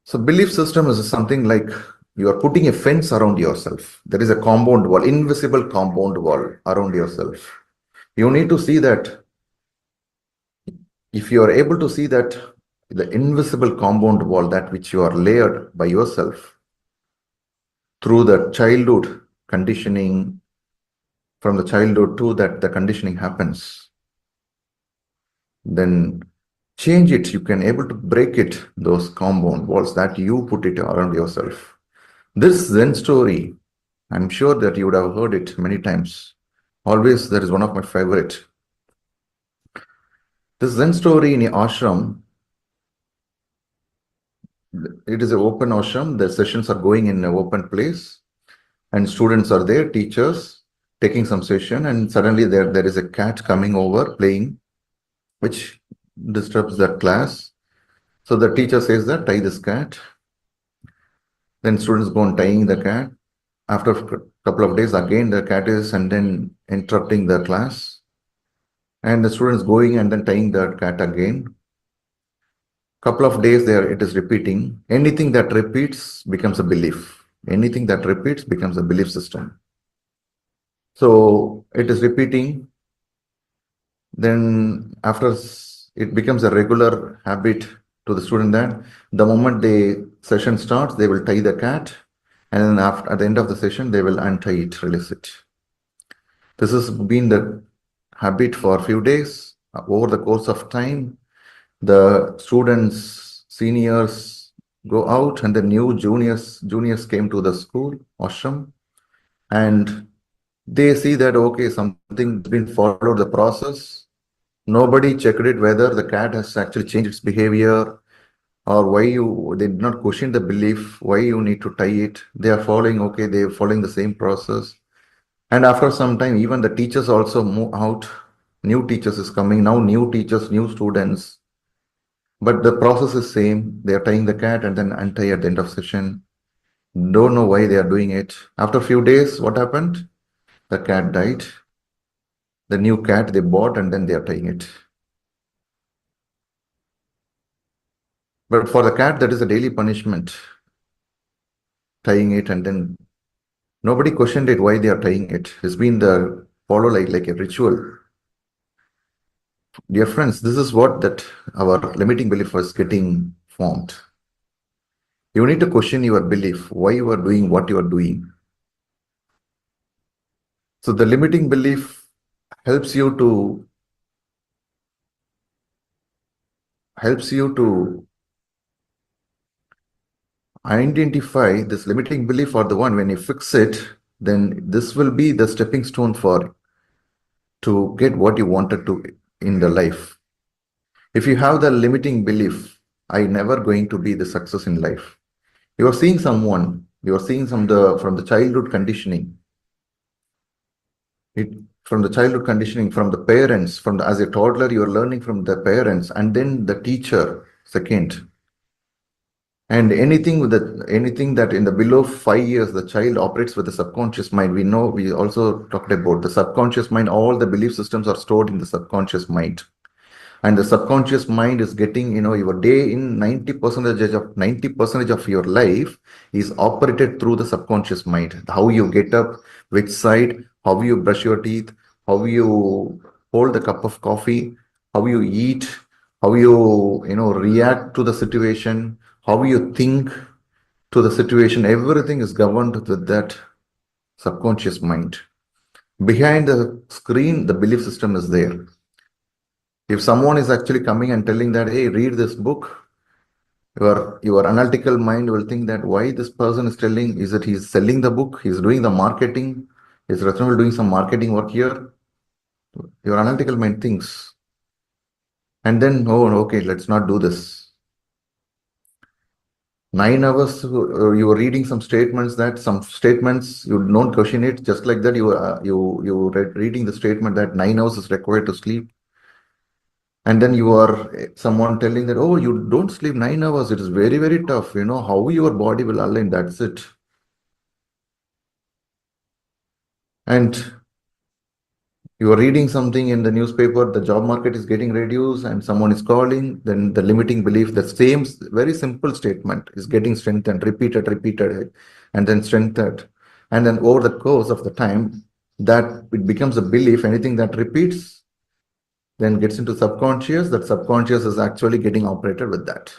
So belief system is something like you are putting a fence around yourself. There is a compound wall, invisible compound wall around yourself. You need to see that. If you are able to see that the invisible compound wall, that which you are layered by yourself through the childhood conditioning, from the childhood to that the conditioning happens, then change it. You can able to break it, those compound walls that you put it around yourself. This Zen story, I'm sure that you would have heard it many times. Always, that is one of my favorite. This Zen story in the ashram, it is an open ashram. The sessions are going in an open place, and students are there, teachers taking some session, and suddenly there is a cat coming over playing, which disturbs the class. So the teacher says that tie this cat. Then students go on tying the cat. After a couple of days, again the cat is and then interrupting the class, and the students going and then tying the cat again. Couple of days there, it is repeating. Anything that repeats becomes a belief. Anything that repeats becomes a belief system. So it is repeating. Then after it becomes a regular habit to the student that the moment the session starts, they will tie the cat, and then at the end of the session, they will untie it, release it. This has been the habit for a few days. Over the course of time, the students, seniors go out, and the new juniors came to the school, ashram, and they see that, okay, something's been followed the process. Nobody checked it whether the cat has actually changed its behavior or why they did not question the belief, why you need to tie it. They are following, okay, they are following the same process. And after some time, even the teachers also move out. New teachers is coming now, new teachers, new students. But the process is same. They are tying the cat and then untie at the end of session. Don't know why they are doing it. After a few days, what happened? The cat died. The new cat they bought and then they are tying it. But for the cat, that is a daily punishment. Tying it, and then nobody questioned it why they are tying it. It's been the follow like a ritual. Dear friends, this is what that our limiting belief was getting formed. You need to question your belief, why you are doing what you are doing. So the limiting belief helps you to identify this limiting belief, or the one when you fix it, then this will be the stepping stone to get what you wanted to in the life. If you have the limiting belief, I never going to be the success in life. You are seeing someone, you are seeing from the childhood conditioning. From the childhood conditioning, from the parents, as a toddler, you are learning from the parents, and then the teacher second. And anything that in the below 5 years, the child operates with the subconscious mind. We also talked about the subconscious mind. All the belief systems are stored in the subconscious mind. And the subconscious mind is getting, your day in 90% of your life is operated through the subconscious mind. How you get up, which side, how you brush your teeth, how you hold the cup of coffee, how you eat, how you react to the situation, how you think to the situation, everything is governed with that subconscious mind. Behind the screen, the belief system is there. If someone is actually coming and telling that, hey, read this book, your analytical mind will think that why this person is telling, is that he's selling the book, he's doing the marketing, is Ratnavil doing some marketing work here? Your analytical mind thinks. And then, oh, okay, let's not do this. 9 hours, you were reading some statements you don't question it. Just like that, you reading the statement that 9 hours is required to sleep. And then you are someone telling that, oh, you don't sleep 9 hours. It is very, very tough. How your body will align. That's it. And you are reading something in the newspaper, the job market is getting reduced and someone is calling, then the limiting belief, the same very simple statement is getting strengthened, repeated, and then strengthened. And then over the course of the time, that it becomes a belief. Anything that repeats then gets into subconscious. That subconscious is actually getting operated with that.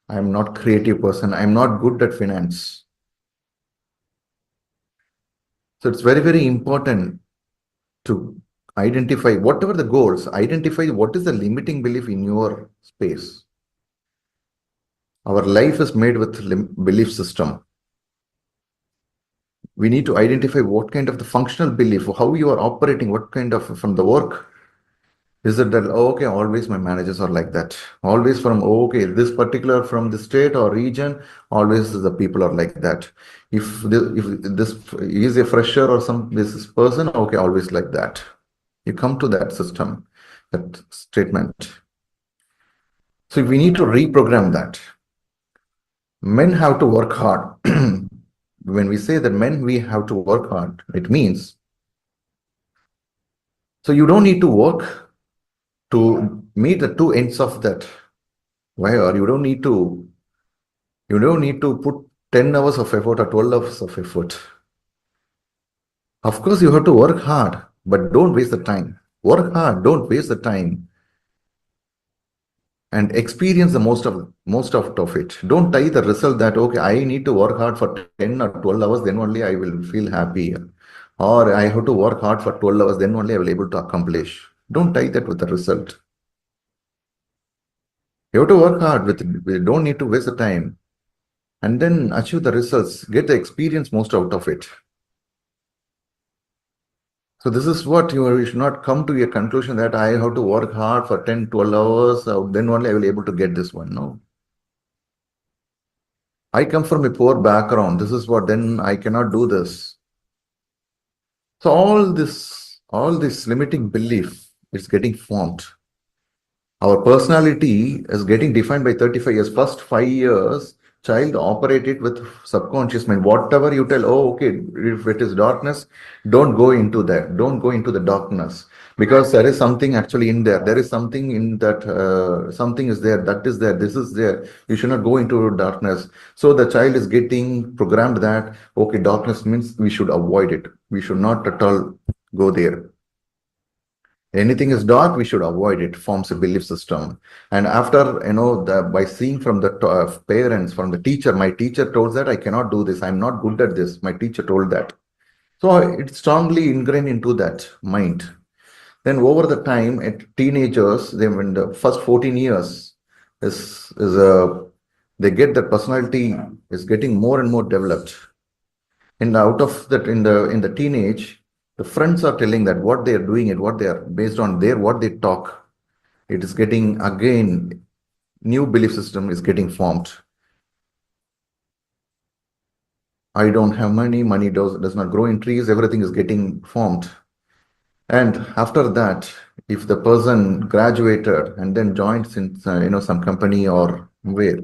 I'm not creative person. I'm not good at finance. So it's very, very important to identify whatever the goals, identify what is the limiting belief in your space. Our life is made with belief system. We need to identify what kind of the functional belief, how you are operating, what kind of from the work. Is it that, oh, okay, always my managers are like that. Always from, oh, okay, this particular from the state or region, always the people are like that. If this is a fresher or this person, okay, always like that. You come to that system, that statement. So we need to reprogram that. Men have to work hard. When we say that we have to work hard, it means, so you don't need to work to meet the two ends of that wire. You don't need to put 10 hours of effort or 12 hours of effort. Of course, you have to work hard, but don't waste the time. Work hard, don't waste the time. And experience the most out of it. Don't tie the result that, okay, I need to work hard for 10 or 12 hours, then only I will feel happy. Or I have to work hard for 12 hours, then only I will be able to accomplish. Don't tie that with the result. You have to work hard we don't need to waste the time. And then achieve the results, get the experience most out of it. So this is what you should not come to a conclusion that I have to work hard for 10, 12 hours, then only I will be able to get this one. No. I come from a poor background. This is what, then I cannot do this. So all this limiting belief is getting formed. Our personality is getting defined by 35 years. First 5 years, child operated with subconscious mind. Whatever you tell, oh, okay, if it is darkness, don't go into that. Don't go into the darkness. Because there is something actually in there. There is something in that, something is there, that is there, this is there. You should not go into darkness. So the child is getting programmed that, okay, darkness means we should avoid it. We should not at all go there. Anything is dark, we should avoid it, forms a belief system. And after, by seeing from the parents, from the teacher, my teacher told that I cannot do this. I'm not good at this. My teacher told that. So it's strongly ingrained into that mind. Then over the time, at teenagers, in the first 14 years, they get that personality is getting more and more developed. And out of that, in the teenage, the friends are telling that what they are doing and what they are based on what they talk, it is getting again, new belief system is getting formed. I don't have money, money does not grow in trees, everything is getting formed. And after that, if the person graduated and then joined some company or where,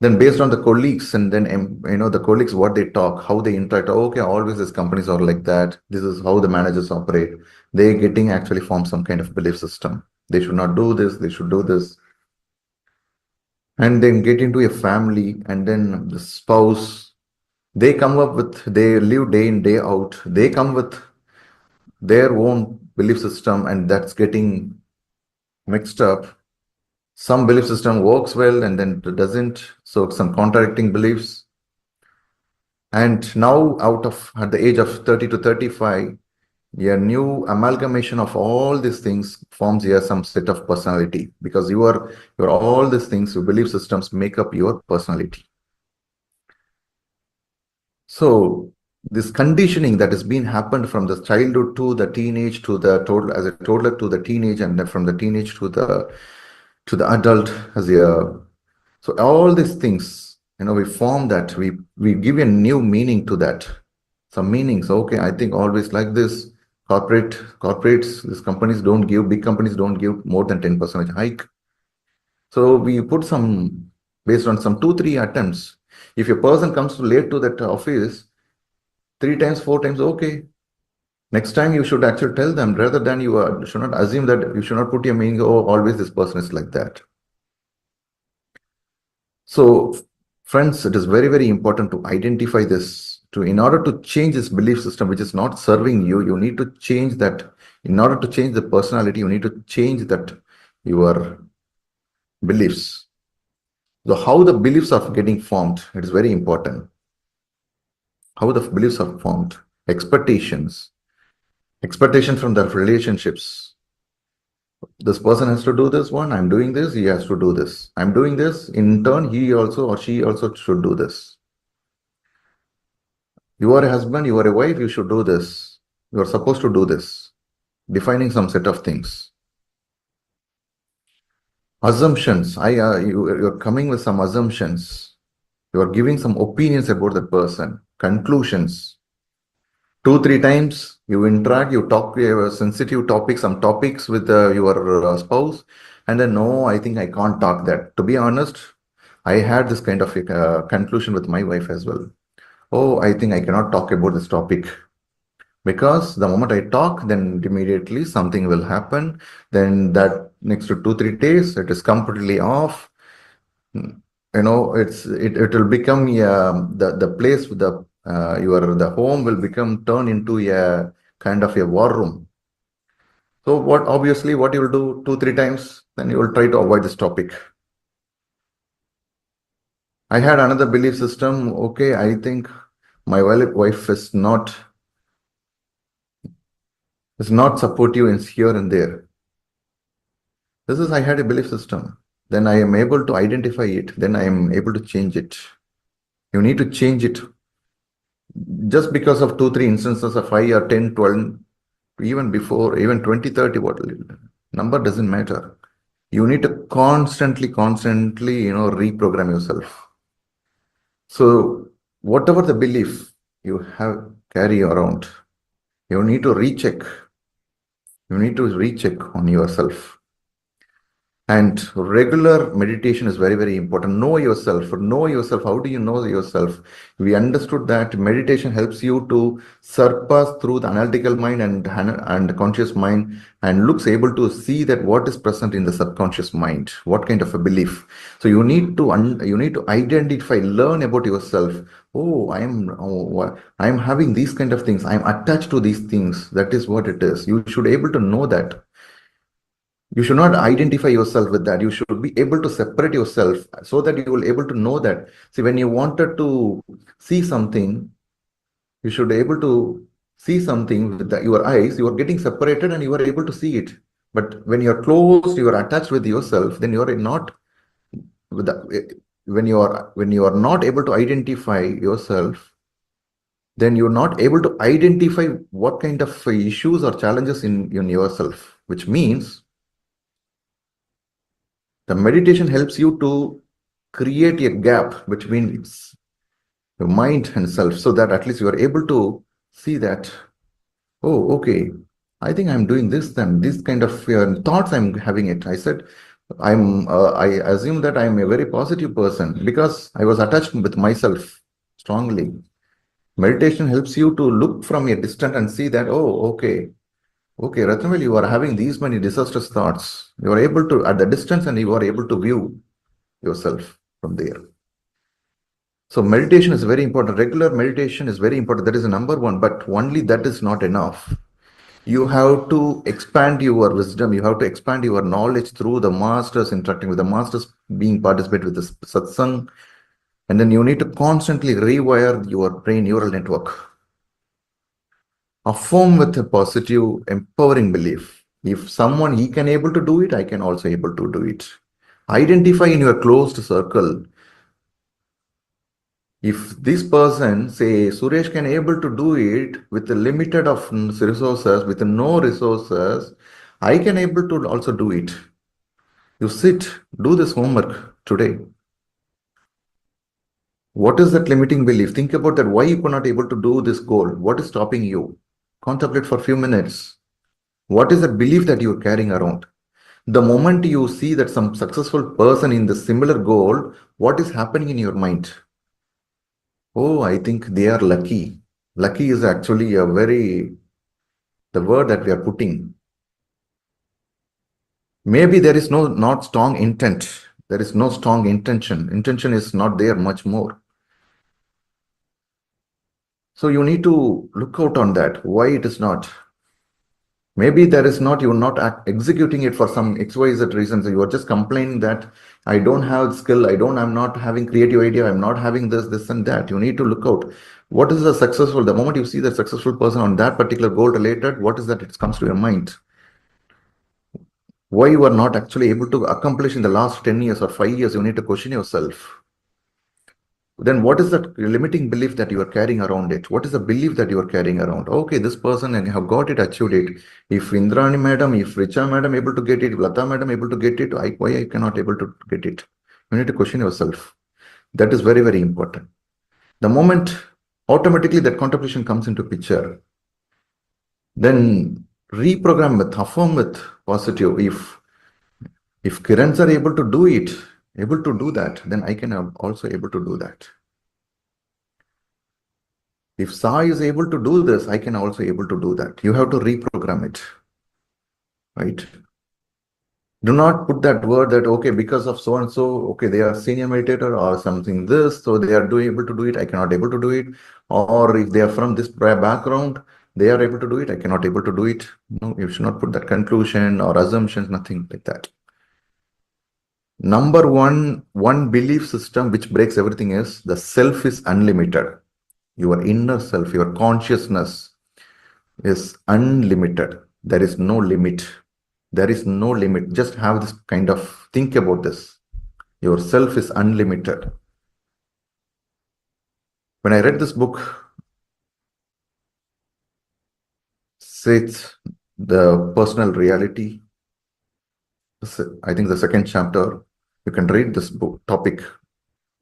then based on the colleagues and then the colleagues, what they talk, how they interact, okay, always these companies are like that, this is how the managers operate, they getting actually form some kind of belief system. They should not do this, they should do this. And then get into a family, and then the spouse, they come up with, they live day in day out, they come with their own belief system, and that's getting mixed up. Some belief system works well and then it doesn't, so some contradicting beliefs. And now at the age of 30 to 35, a new amalgamation of all these things forms here some set of personality, because your all these things, your belief systems make up your personality. So this conditioning that has been happened from the childhood to the teenage to the toddler, as a toddler to the teenage, and then from the teenage to the adult as a, so all these things, we form that, we give a new meaning to that. Some meanings. Okay, I think always like this. Corporates, these companies don't give, big companies don't give more than 10% hike. So we put some, based on some 2-3 attempts. If a person comes late to that office 3 times, 4 times, okay. Next time you should actually tell them, rather than you should not assume that, you should not put your meaning, oh, always this person is like that. So friends, it is very, very important to identify this. In order to change this belief system, which is not serving you, you need to change that. In order to change the personality, you need to change that, your beliefs. So how the beliefs are getting formed, it is very important. How the beliefs are formed. Expectations from the relationships. This person has to do this one, I'm doing this, he has to do this. I'm doing this, in turn, he also or she also should do this. You are a husband, you are a wife, you should do this. You are supposed to do this. Defining some set of things. Assumptions. You're coming with some assumptions. You are giving some opinions about the person. Conclusions. 2-3 times you interact, you talk, you have a sensitive topic, some topics with your spouse, and then, no, I think I can't talk that. To be honest, I had this kind of conclusion with my wife as well. Oh, I think I cannot talk about this topic, because the moment I talk, then immediately something will happen. Then that next to 2-3 days, it is completely off. It will become the place with the home will become turned into a kind of a war room. So obviously what you will do 2-3 times, then you will try to avoid this topic. I had another belief system. Okay, I think my wife is not supportive in here and there. I had a belief system. Then I am able to identify it. Then I am able to change it. You need to change it. Just because of 2-3 instances of 5 or 10, 12, even before, even 20, 30, what number doesn't matter. You need to constantly, reprogram yourself. So whatever the belief you have carry around, you need to recheck. You need to recheck on yourself. And regular meditation is very, very important. Know yourself. How do you know yourself? We understood that meditation helps you to surpass through the analytical mind and conscious mind, and looks able to see that what is present in the subconscious mind, what kind of a belief. So you need to identify, learn about yourself. Oh, I am having these kind of things. I am attached to these things. That is what it is. You should be able to know that. You should not identify yourself with that. You should be able to separate yourself so that you will be able to know that. See, when you wanted to see something, you should be able to see something with your eyes. You are getting separated and you are able to see it. But when you are closed, you are attached with yourself, then you are not with the, when you are not able to identify yourself, then you're not able to identify what kind of issues or challenges in yourself, which means the meditation helps you to create a gap between your mind and self, so that at least you are able to see that, oh, okay, I think I'm doing this, then this kind of thoughts I'm having it. I said, I assume that I'm a very positive person because I was attached with myself strongly. Meditation helps you to look from a distance and see that, oh, okay, Ratnavel, you are having these many disastrous thoughts. You are able to, at the distance, and you are able to view yourself from there. So meditation is very important. Regular meditation is very important. That is the number one, but only that is not enough. You have to expand your wisdom. You have to expand your knowledge through the masters, interacting with the masters, being participate with the satsang. And then you need to constantly rewire your brain neural network. Affirm with a positive, empowering belief. If someone he can able to do it, I can also able to do it. Identify in your closed circle. If this person, say Suresh, can able to do it with a limited of resources, with no resources, I can able to also do it. You sit, do this homework today. What is that limiting belief? Think about that. Why you could not able to do this goal? What is stopping you? Contemplate for a few minutes. What is that belief that you are carrying around? The moment you see that some successful person in the similar goal, what is happening in your mind? Oh, I think they are lucky. Lucky is actually a very, the word that we are putting. Maybe there is not strong intent. There is no strong intention. Intention is not there much more. So you need to look out on that. Why it is not? Maybe there is not, you're not executing it for some XYZ reasons. You are just complaining that I don't have skill, I'm not having creative idea, I'm not having this and that. You need to look out. What is the successful? The moment you see the successful person on that particular goal related, what is that? It comes to your mind. Why you are not actually able to accomplish in the last 10 years or 5 years, you need to question yourself. Then what is that limiting belief that you are carrying around it? What is the belief that you are carrying around? Okay, this person and have got it, achieved it. If Indrani madam, if Richa madam able to get it, if Lata madam able to get it, why I cannot able to get it? You need to question yourself. That is very, very important. The moment automatically that contemplation comes into picture, then reprogram with, affirm with positive. If Kirans are able to do it, able to do that, then I can also able to do that. If Sai is able to do this, I can also able to do that. You have to reprogram it, right? Do not put that word that, okay, because of so and so, okay, they are senior meditator or something this, so they are able to do it, I cannot able to do it. Or if they are from this background, they are able to do it, I cannot able to do it. No, you should not put that conclusion or assumptions, nothing like that. Number one belief system which breaks everything is the self is unlimited. Your inner self, your consciousness is unlimited. There is no limit. There is no limit. Just have this kind of think about this. Your self is unlimited. When I read this book, says the personal reality, I think the second chapter, you can read this book topic.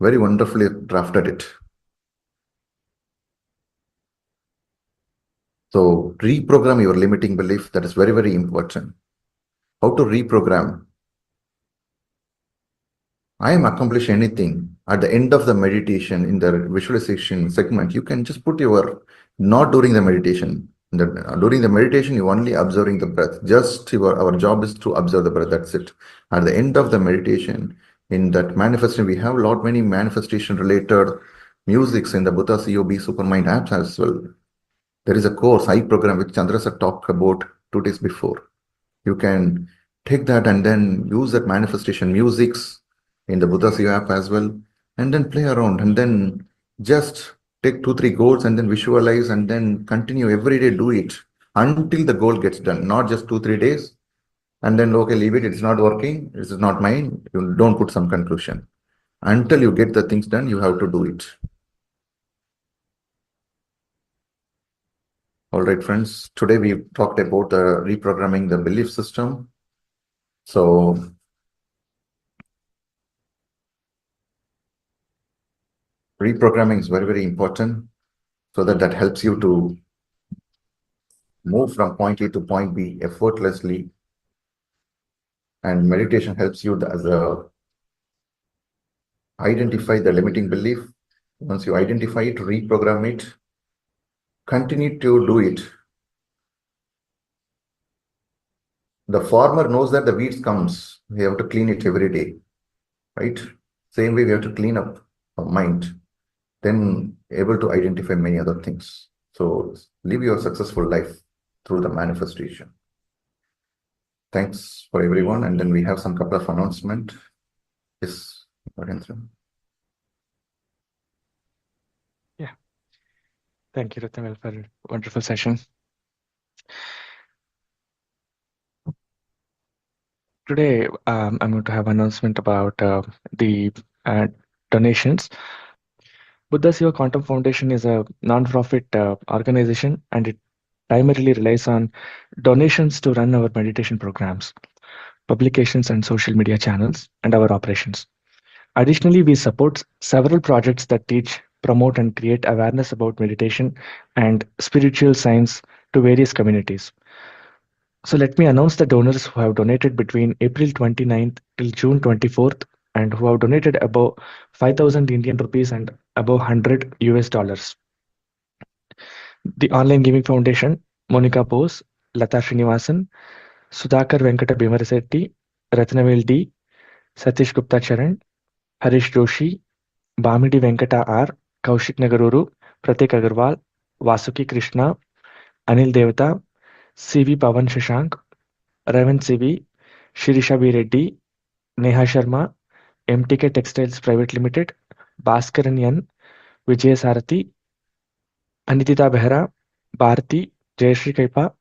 Very wonderfully drafted it. So reprogram your limiting belief. That is very, very important. How to reprogram? I am accomplish anything. At the end of the meditation, in the visualization segment, you can just put your, not during the meditation. During the meditation, you only observing the breath. Just our job is to observe the breath. That's it. At the end of the meditation, in that manifestation, we have many manifestation related musics in the Buddha COB Supermind apps as well. There is a course, I program, which Chandra sir talked about 2 days before. You can take that and then use that manifestation musics in the Buddha COB app as well, and then play around, and then just take 2-3 goals and then visualize, and then continue every day, do it until the goal gets done, not just 2-3 days and then okay, leave it, it's not working, this is not mine. You don't put some conclusion. Until you get the things done, you have to do it. All right, friends, today we talked about reprogramming the belief system. So reprogramming is very, very important, so that helps you to move from point A to point B effortlessly. And meditation helps you as identify the limiting belief. Once you identify it, reprogram it, continue to do it. The farmer knows that the weeds comes. We have to clean it every day, right? Same way we have to clean up our mind, then able to identify many other things. So live your successful life through the manifestation. Thanks for everyone. And then we have some couple of announcements. Yes, Yeah. Thank you, Ratnavel, for a wonderful session. Today, I'm going to have an announcement about the donations. Buddha Siva Quantum Foundation is a non-profit organization, and it primarily relies on donations to run our meditation programs, publications, and social media channels, and our operations. Additionally, we support several projects that teach, promote, and create awareness about meditation and spiritual science to various communities. So let me announce the donors who have donated between April 29th till June 24th and who have donated above 5,000 Indian rupees and above 100 US dollars. The Online Giving Foundation, Monica Bose, Lata Srinivasan, Sudhakar Venkata Bimarasetti, Ratnavel D, Satish Gupta Charan, Harish Joshi, Bamidi Venkata R, Kaushik Nagaruru, Pratik Agarwal, Vasuki Krishna, Anil Devata, CV Pavan Shashank, Ravan CV, Shirisha B. Reddy, Neha Sharma, MTK Textiles Private Limited, Bhaskaran N, Vijay Sarathi, Anitita Behra, Bharati, Jayashree Kaipa,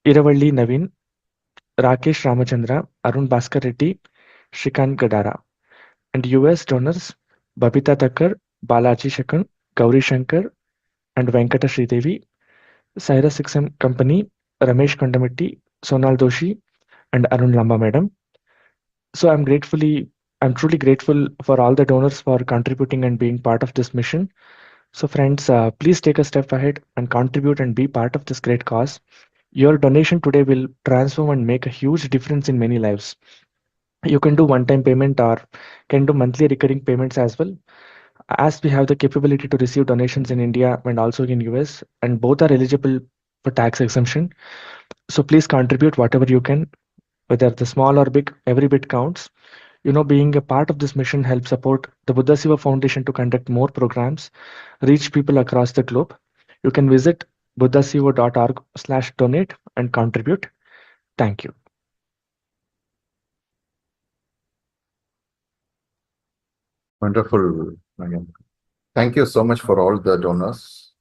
Iravalli Naveen, Rakesh Ramachandra, Arun Bhaskar Reddy, Shrikant Gadara, and US donors Babita Thakkar, Balaji Shakan, Gauri Shankar, and Venkata Sridevi, Cyrus 6M Company, Ramesh Kondamatti, Sonal Doshi, and Arun Lamba Madam. So I'm truly grateful for all the donors for contributing and being part of this mission. So friends, please take a step ahead and contribute and be part of this great cause. Your donation today will transform and make a huge difference in many lives. You can do one-time payment or can do monthly recurring payments as well, as we have the capability to receive donations in India and also in US, and both are eligible for tax exemption. So please contribute whatever you can, whether the small or big, every bit counts. Being a part of this mission helps support the Buddha Siva Foundation to conduct more programs, reach people across the globe. You can visit buddhasiva.org/donate and contribute. Thank you. Wonderful. Again. Thank you so much for all the donors.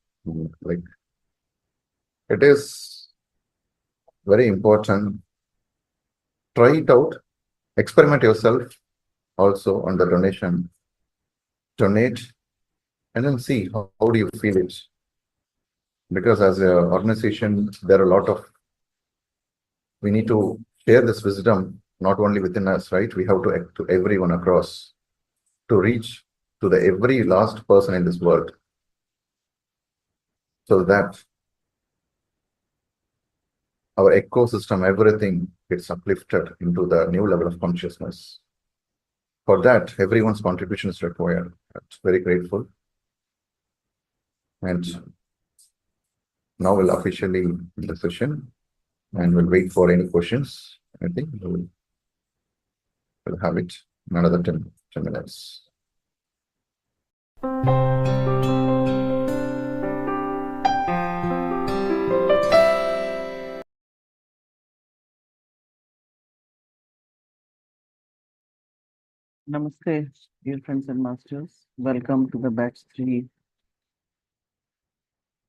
Like, it is very important. Try it out. Experiment yourself also on the donation. Donate and then see how do you feel it. Because as an organization, there are a lot of, we need to share this wisdom not only within us, right? We have to act to everyone across to reach to the every last person in this world, so that our ecosystem, everything gets uplifted into the new level of consciousness. For that, everyone's contribution is required. I'm very grateful. And now we'll officially end the session and we'll wait for any questions. I think we'll have it in another 10 minutes. Namaste, dear friends and masters. Welcome to the batch 3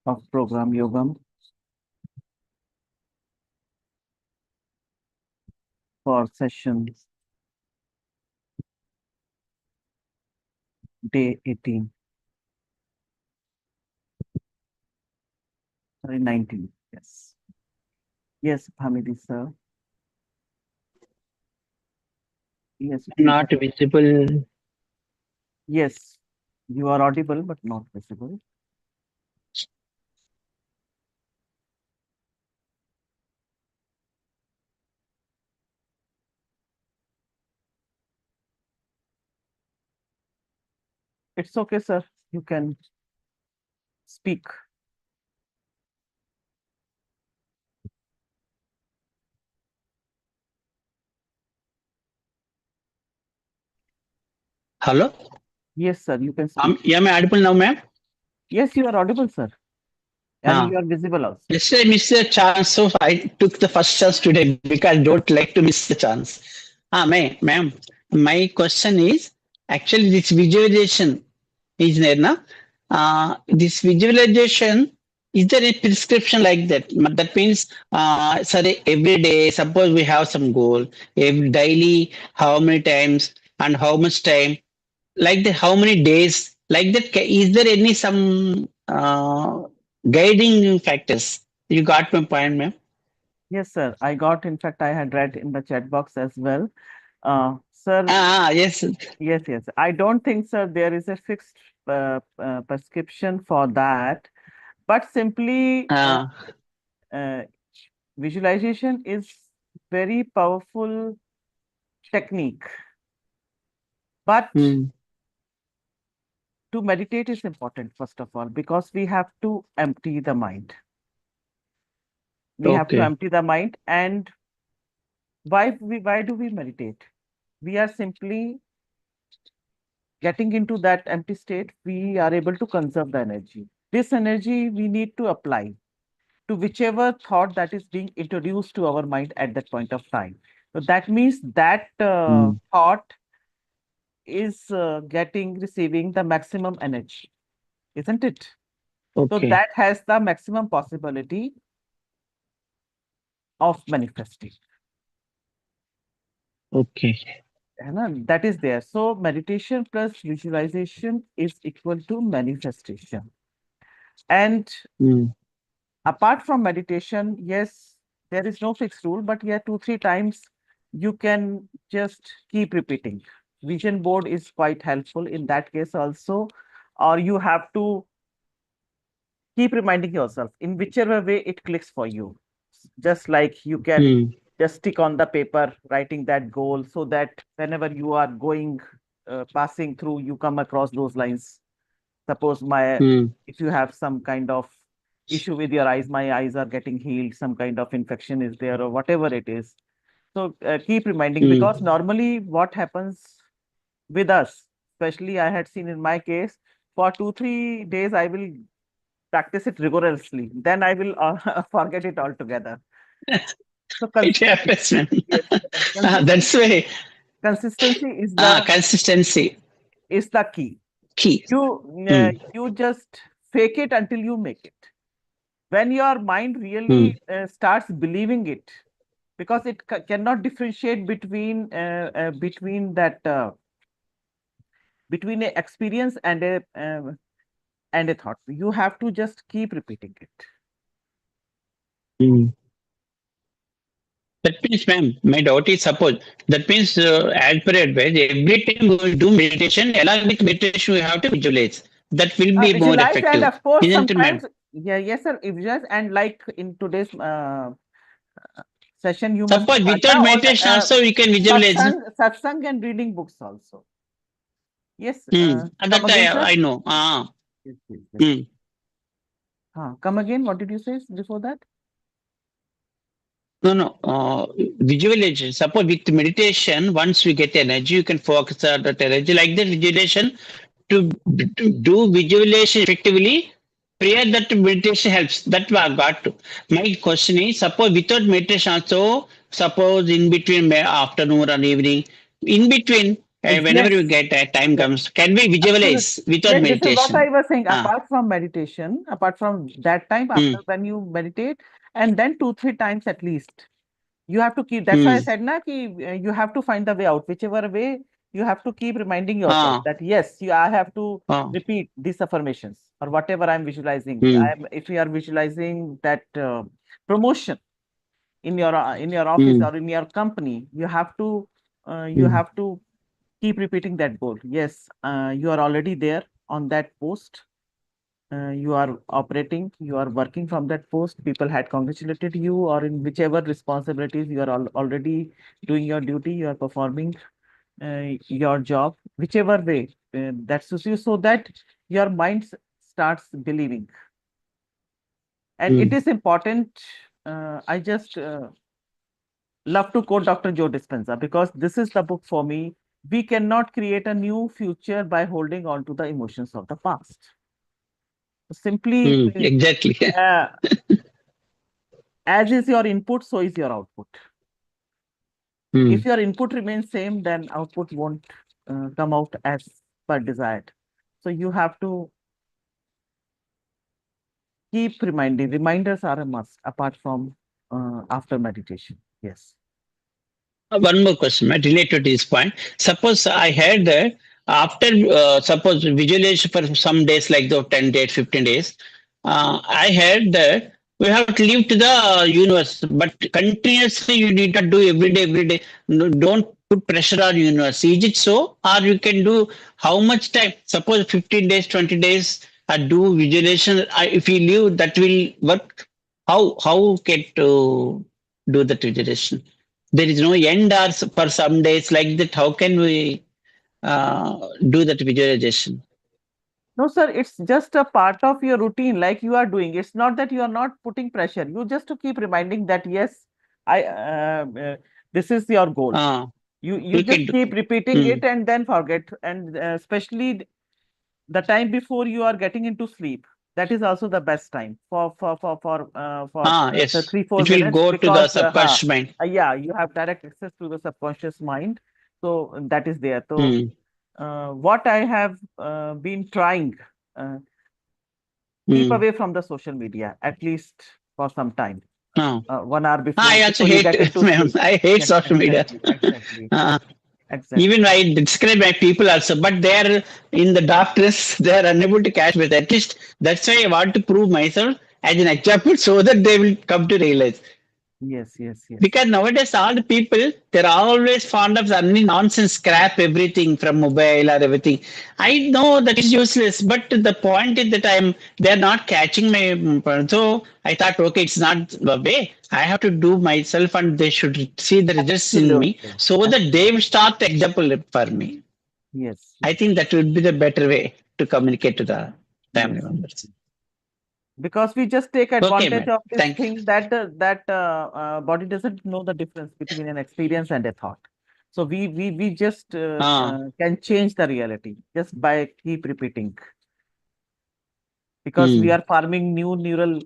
of program Yogam for session day 18. Sorry, 19. Yes. Yes, Hamidi sir. Yes. Not visible. Yes, you are audible but not visible. It's okay, sir. You can speak. Hello? Yes, sir. You can speak. Am I audible now, ma'am? Yes, you are audible, sir. and Ah. you are visible also. Yesterday I missed the chance, so I took the first chance today because I don't like to miss the chance. Ma'am, my question is actually this visualization is there, na? This visualization, is there a prescription like that? That means, sorry, every day, suppose we have some goal, every daily, how many times and how much time, like that, how many days, like that. Is there any some guiding factors? You got my point, ma'am? Yes, sir. I got, in fact, I had read in the chat box as well. Sir, Yes. yes, yes. I don't think, sir, there is a fixed prescription for that, but simply Uh, uh, visualization is very powerful technique. But mm, to meditate is important, first of all, because we have to empty the mind. We have to okay. empty the mind. And why do we meditate? We are simply getting into that empty state. We are able to conserve the energy. This energy we need to apply to whichever thought that is being introduced to our mind at that point of time. So that means that Mm, thought is receiving the maximum energy, isn't it? So okay. that has the maximum possibility of manifesting. Okay. That is there. So meditation plus visualization is equal to manifestation. And Mm, apart from meditation, yes, there is no fixed rule, but yeah, 2-3 times you can just keep repeating. Vision board is quite helpful in that case also, or you have to keep reminding yourself in whichever way it clicks for you. Just like you can mm, just stick on the paper, writing that goal so that whenever you are going, passing through, you come across those lines. Suppose mm, if you have some kind of issue with your eyes, my eyes are getting healed, some kind of infection is there, or whatever it is. So keep reminding, because mm. normally what happens with us, especially I had seen in my case, for 2-3 days, I will practice it rigorously. Then I will forget it altogether. So It happens, ma'am. yes, That's why consistency consistency is the key. key. Mm, You just fake it until you make it. When your mind mm, really starts believing it, because it cannot differentiate between a experience and a thought. You have to just keep repeating it. mm. That means, ma'am, my doubt is suppose that means as per advice, every time we will do meditation, along with meditation, we have to visualize. That will be more Visualize, and effective, of course isn't it, ma'am? sometimes, yeah, yes, sir, visualize. And like in today's session, you must Suppose have heard without now, meditation also we can visualize. satsang and reading books also. Yes, And come that again, sir. I know. Yes, yes, yes. Mm. Come again. What did you say before that? No. Visualization. Suppose with meditation, once we get energy, you can focus on that energy. Like that visualization, to do visualization effectively, prayer that meditation helps. That I got to. My question is, suppose without meditation also, suppose in between afternoon or evening, in between, whenever you Yes, get time yes, comes, can we absolutely. visualize without Yes, this is what I meditation? was saying. Ah, Apart from meditation, apart from that time, after mm, when you meditate, and then 2-3 times at least, you have to keep. That's why I mm, said, na, ki, you have to find the way out. Whichever way, you have to keep reminding yourself ah, that yes, I have to ah, repeat these affirmations or whatever I'm visualizing. mm, If you are visualizing that promotion in your office mm, or in your company, you mm, have to keep repeating that goal. Yes, you are already there on that post. You are operating, you are working from that post. People had congratulated you, or in whichever responsibilities you are already doing your duty, you are performing your job, whichever way that suits you, so that your mind starts believing. And it mm, is important. I just love to quote Dr. Joe Dispenza, because this is the book for me. We cannot create a new future by holding on to the emotions of the past. simply exactly. as is your input, so is your output. Hmm. If your input remains same, then output won't come out as per desired. So you have to keep reminding. Reminders are a must apart from after meditation. Yes. One more question, ma'am, related to this point. Suppose I heard that after, suppose visualization for some days, like the 10 days, 15 days, I heard that we have to leave to the universe, but continuously you need not do every day. No, don't put pressure on universe. Is it so? Or you can do how much time? Suppose 15 days, 20 days, do visualization. If you leave, that will work. How can to do that visualization? There is no end hours for some days like that. How can we do that visualization? No, sir, it's just a part of your routine, like you are doing. It's not that you are not putting pressure. You just to keep reminding that yes, I this is your goal. You we can just do. keep repeating it and then forget. And especially the time before you are getting into sleep, that is also the best time for Yes. the 3-4 It will minutes, go to the because subconscious mind. yeah, you have direct access to the subconscious mind, so that is there. So what I have been trying, keep away from the social media at least for some time. 1 hour I before also you hate, get into ma'am. sleep. I hate social media. Exactly. Even I describe my people also, but they are in the darkness. They are unable to catch with. At least that's why I want to prove myself as an example, so that they will come to realize. Yes. Because nowadays all the people, they're always fond of any nonsense, scrap everything from mobile or everything. I know that is useless, but the point is that they're not catching my point. So I thought, okay, it's not the way. I have to do myself, and they should see the results in me, Absolutely. so that they will start example for me. Yes. I think that would be the better way to communicate to the family Yes. members. Because we just take Okay, advantage man. of this Thank you. thing that body doesn't know the difference between an experience and a thought. So we just can change the reality just by keep repeating, because we are forming new neural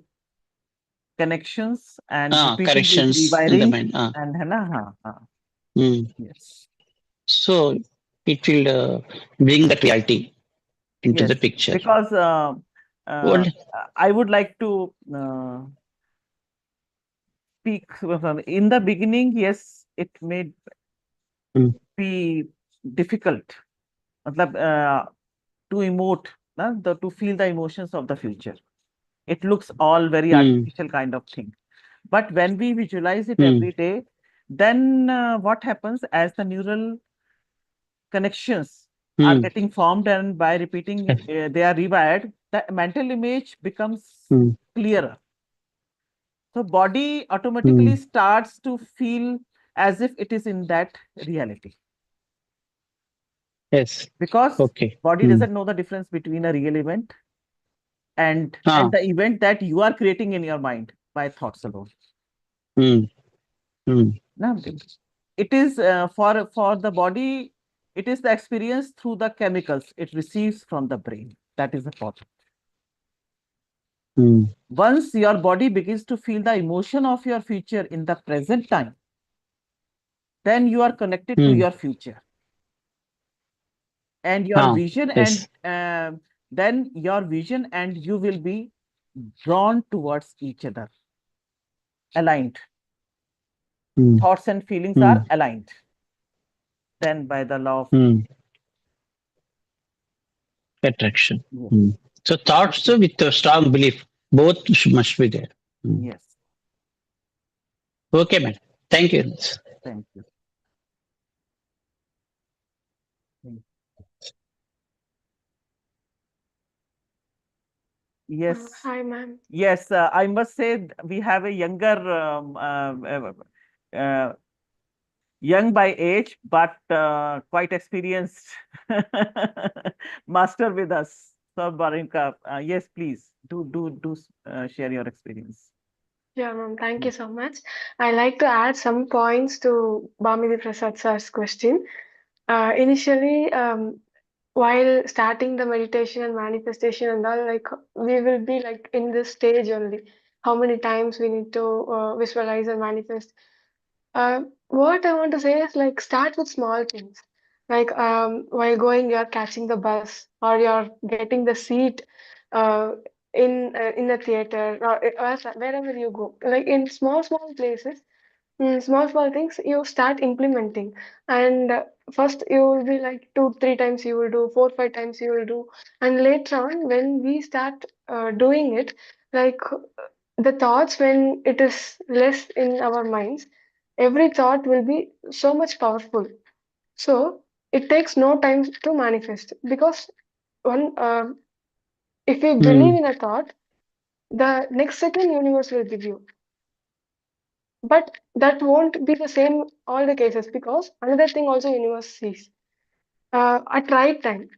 connections, and repeating is Corrections in the rewiring. mind. And है ना? Yes. So it will bring that reality into Yes, the picture. because Well, I would like to speak in the beginning. Yes, it may be difficult, matlab, to emote, to feel the emotions of the future. It looks all very artificial kind of thing. But when we visualize it every day, then what happens as the neural connections are getting formed, and by repeating they are rewired, the mental image becomes clearer. So body automatically starts to feel as if it is in that reality. Yes. Because Okay. body doesn't know the difference between a real event and the event that you are creating in your mind by thoughts alone. Now, it is for the body, it is the experience through the chemicals it receives from the brain. That is the problem. Once your body begins to feel the emotion of your future in the present time, then you are connected to your future and your vision, Yes. and then your vision and you will be drawn towards each other, aligned. Thoughts and feelings are aligned then by the law of Attraction. yes. So thoughts with a strong belief, both must be there. Yes. Okay, man. Thank you. Thank you. Yes. Hi, ma'am. Yes, I must say we have a younger, young by age, but quite experienced master with us. So, Barinka, yes, please do share your experience. Yeah, ma'am. Thank you so much. I like to add some points to Bhamidi Prasad sir's question. Initially, while starting the meditation and manifestation and all, like we will be like in this stage only. How many times we need to visualize and manifest. What I want to say is like start with small things. Like while going, you're catching the bus or you're getting the seat uh, in the theater or wherever you go. Like in small places, small things you start implementing. And first you will be like 2 3 times you will do, 4 5 times you will do, and later on when we start doing it, like the thoughts, when it is less in our minds, every thought will be so much powerful. So it takes no time to manifest, because one if you believe Hmm. in a thought, the next second universe will give you. But that won't be the same all the cases, because another thing also universe sees at right time.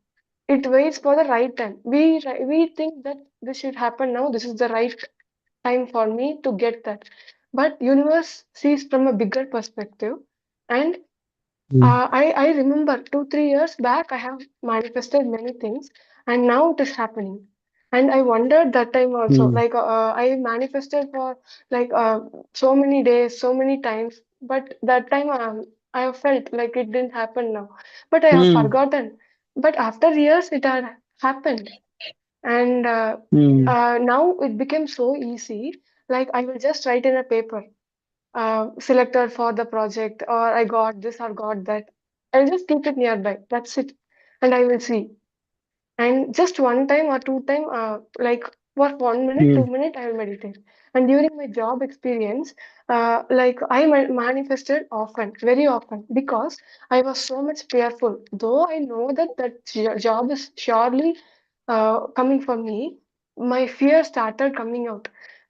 It waits for the right time. We think that this should happen now. This is the right time for me to get that. But universe sees from a bigger perspective, and Hmm. I remember 2 3 years back I have manifested many things, and now it is happening. And I wondered that time also, Hmm. like I manifested for like so many days, so many times, but that time I have felt like it didn't happen now. But I have Hmm. forgotten. But after years, it had happened, and Hmm. now it became so easy. Like I will just write in a paper, selected for the project, or I got this or got that. I'll just keep it nearby. That's it. And I will see. And just one time or two time, like for 1 minute, Hmm. 2 minute, I will meditate. And during my job experience, like I manifested often, very often, because I was so much fearful. Though I know that job is surely coming for me, my fear started coming out.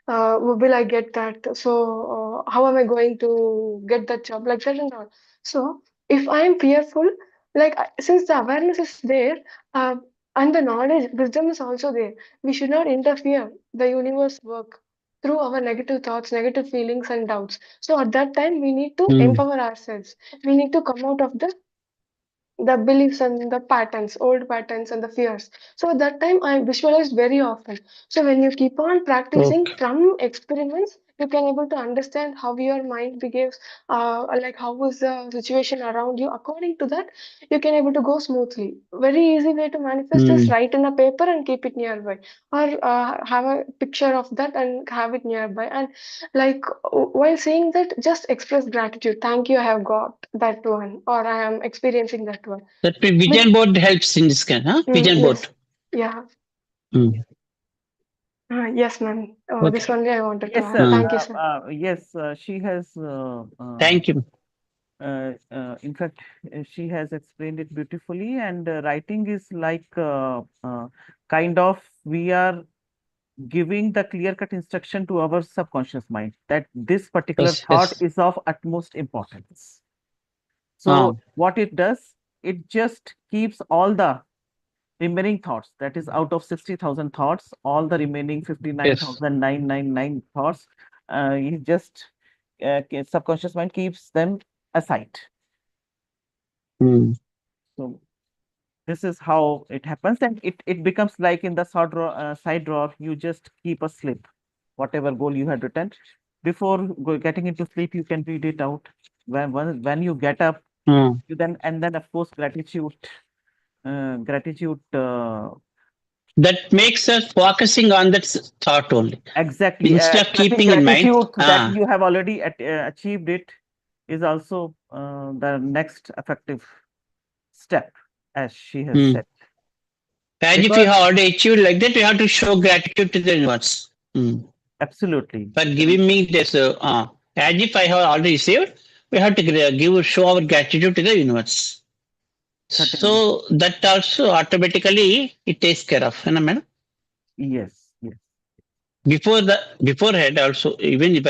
Will I get that? So how am I going to get that job? Like that and all. So if I am fearful, like since the awareness is there, uh, and the knowledge, wisdom is also there. We should not interfere the universe work through our negative thoughts, negative feelings and doubts. So at that time, we need to Hmm. empower ourselves. We need to come out of the beliefs and the patterns, old patterns and the fears. So that time I visualized very often. So when you keep on practicing Okay. from experiments, you can able to understand how your mind behaves, like how is the situation around you. According to that, you can able to go smoothly. Very easy way to manifest is Hmm. write in a paper and keep it nearby, or have a picture of that and have it nearby. And like while saying that, just express gratitude. Thank you, I have got that one, or I am experiencing that one. That vision board helps in this kind, huh? Vision board. Yes, yeah. Hmm. Yes, ma'am. This Okay. only I wanted to Yes, add. sir. Hmm. Thank you, sir. Yes, she has. Thank you. In fact, she has explained it beautifully. And writing is like kind of we are giving the clear-cut instruction to our subconscious mind that this particular Yes. thought Yes. is of utmost importance. Ah. So what it does, it just keeps all the remaining thoughts, that is out of 60,000 thoughts, all the remaining Yes. 59,999 thoughts, you just subconscious mind keeps them aside. Hmm. So this is how it happens, and it becomes like in the side drawer, you just keep a slip, whatever goal you had written. Before getting into sleep, you can read it out. When you get up, Hmm. you then, and then of course gratitude That makes us focusing on that thought only. exactly, Instead of expressing keeping in mind. gratitude that Ah. you have already achieved it is also the next effective step, as she has Hmm. said. As if you Because have already achieved like that, you have to show gratitude to the universe. Hmm. absolutely, For giving me this. As if I have already received, we have to show our gratitude to the universe. certainly, So that also automatically it takes care of, you know, madam. yes, yes, Beforehand also, even if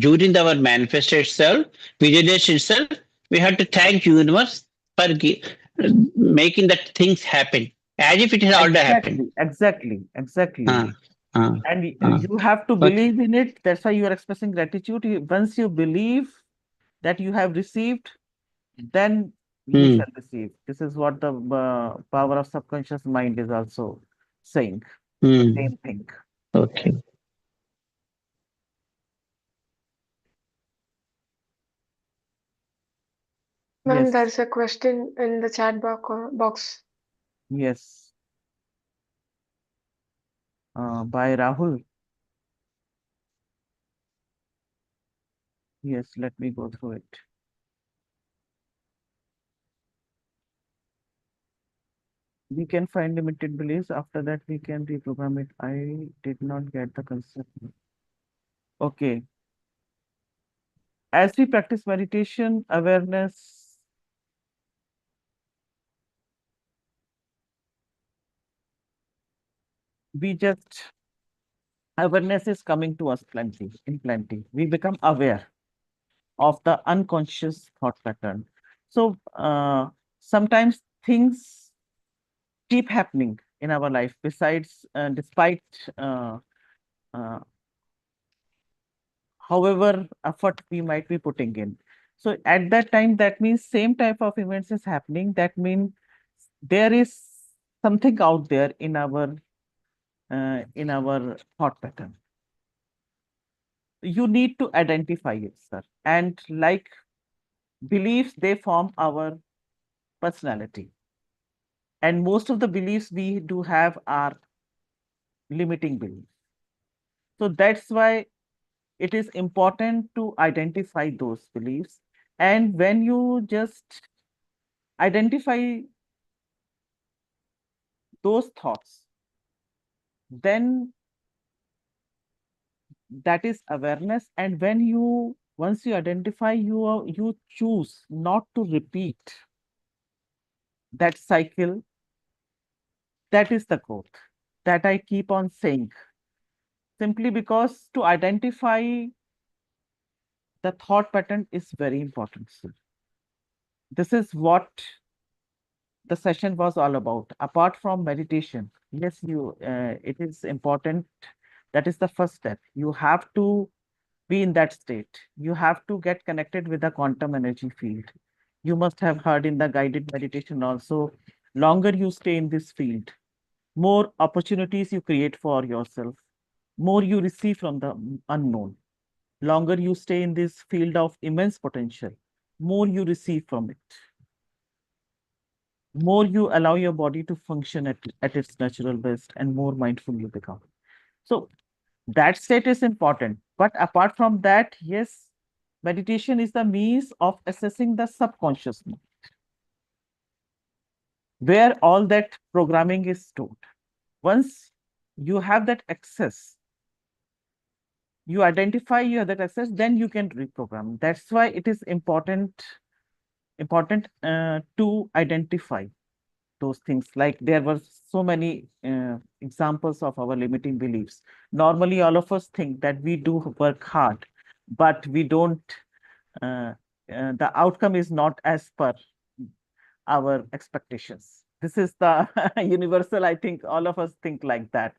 during our manifesto itself, visualization itself, we have to thank universe for making that things happen as if it has already happened. exactly. Uh, uh, And uh. you have to Okay. believe in it. That's why you are expressing gratitude. Once you believe that you have received, then you Hmm. shall receive. This is what the power of subconscious mind is also saying. The Hmm. same thing. Okay. Ma'am, Yes, there's a question in the chat box. yes. By Rahul. Yes, let me go through it. We can find limited beliefs. After that, we can reprogram it. I did not get the concept. Okay. As we practice meditation, awareness, we just, awareness is coming to us plenty, in plenty. We become aware of the unconscious thought pattern. So sometimes things keep happening in our life besides, despite uh, however effort we might be putting in. So at that time, that means same type of events is happening. That means there is something out there in our thought pattern. You need to identify it, sir. And like beliefs, they form our personality. And most of the beliefs we do have are limiting beliefs. So that's why it is important to identify those beliefs. And when you just identify those thoughts, then that is awareness. And when you once you identify, you choose not to repeat that cycle. That is the growth that I keep on saying, simply because to identify the thought pattern is very important, sir. This is what the session was all about. Apart from meditation, yes, it is important. That is the first step. You have to be in that state. You have to get connected with the quantum energy field. You must have heard in the guided meditation also, longer you stay in this field, more opportunities you create for yourself, more you receive from the unknown. Longer you stay in this field of immense potential, more you receive from it, more you allow your body to function at its natural best, and more mindful you become. So that state is important. But apart from that, yes, meditation is the means of assessing the subconscious mind, where all that programming is stored. Once you have that access, you identify you have that access, then you can reprogram. That's why it is important to identify those things. Like there were so many examples of our limiting beliefs. Normally, all of us think that we do work hard, but we don't. The outcome is not as per our expectations. This is the universal. I think all of us think like that.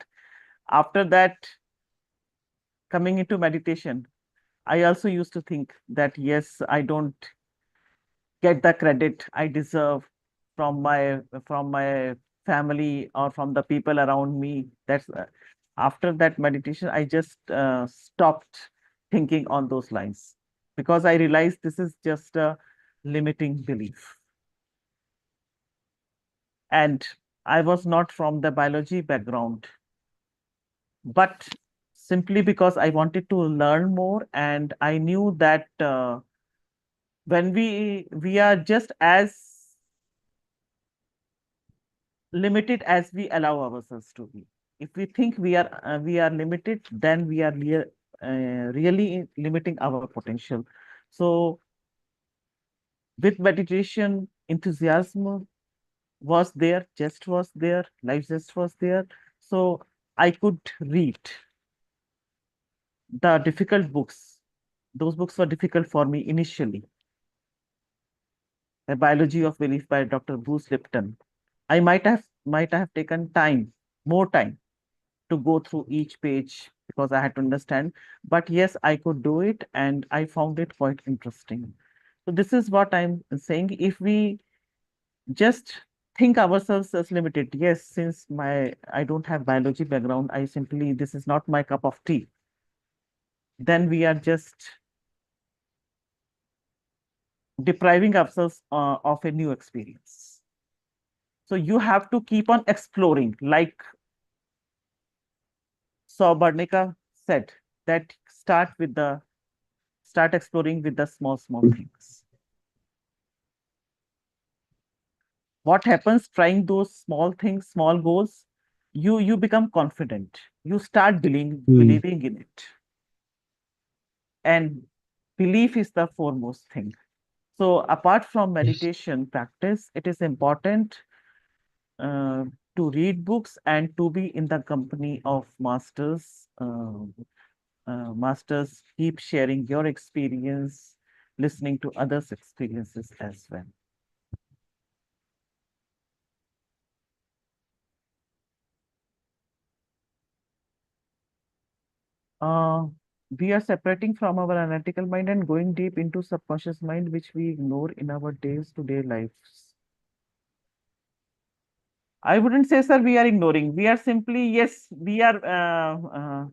After that, coming into meditation, I also used to think that yes, I don't get the credit I deserve from my family or from the people around me. That's after that meditation, I just stopped thinking on those lines, because I realized this is just a limiting belief. And I was not from the biology background, but simply because I wanted to learn more, and I knew that when we are just as limited as we allow ourselves to be. If we think we are limited, then we are really limiting our potential. So with meditation, enthusiasm was there, just was there, life just was there. So I could read the difficult books. Those books were difficult for me initially. The Biology of Belief by Dr. Bruce Lipton. I might have taken time, more time to go through each page because I had to understand. But yes, I could do it, and I found it quite interesting. So this is what I'm saying. If we just think ourselves as limited. Yes, since I don't have biology background, this is not my cup of tea. Then we are just depriving ourselves of a new experience. So you have to keep on exploring, like Barnika said, that start exploring with the small things. What happens trying those small things, small goals, you become confident. You start believing in it. And belief is the foremost thing. So apart from meditation practice, it is important to read books and to be in the company of masters. Masters, keep sharing your experience, listening to others' experiences as well. We are separating from our analytical mind and going deep into subconscious mind, which we ignore in our day-to-day lives. I wouldn't say, sir, we are ignoring. We are simply, yes, we are,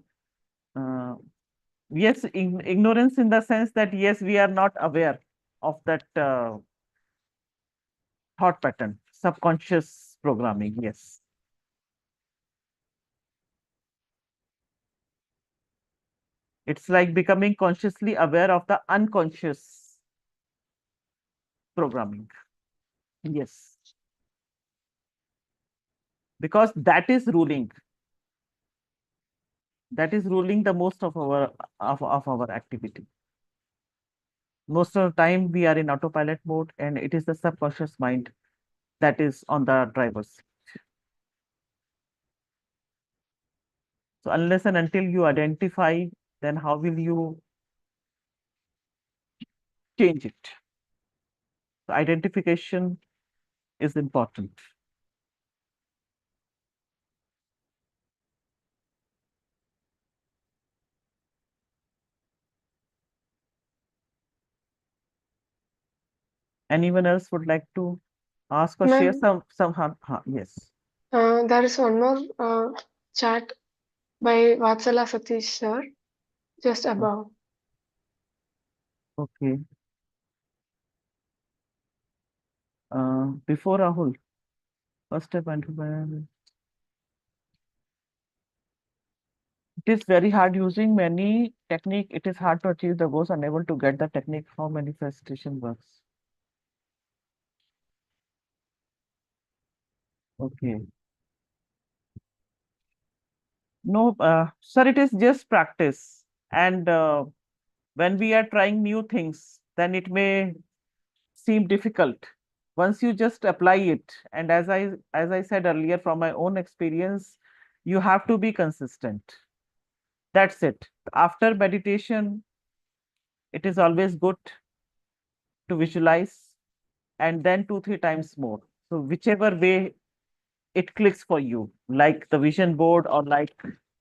yes, ignorance in the sense that, yes, we are not aware of that thought pattern, subconscious programming, yes. It's like becoming consciously aware of the unconscious programming. Yes. Because that is ruling. That is ruling the most of our activity. Most of the time we are in autopilot mode, and it is the subconscious mind that is on the driver's seat. So unless and until you identify, then how will you change it? So identification is important. Anyone else would like to ask or share Ma'am, yes. there is one more chat by Vatsala Satish sir, just above. Okay. Before Rahul, first step into it is very hard using many technique. It is hard to achieve the goals, unable to get the technique how manifestation works. Okay. No, sir, it is just practice. And when we are trying new things, then it may seem difficult. Once you just apply it, and as I said earlier, from my own experience, you have to be consistent. That's it. After meditation, it is always good to visualize, and then 2-3 times more. So whichever way it clicks for you, like the vision board or like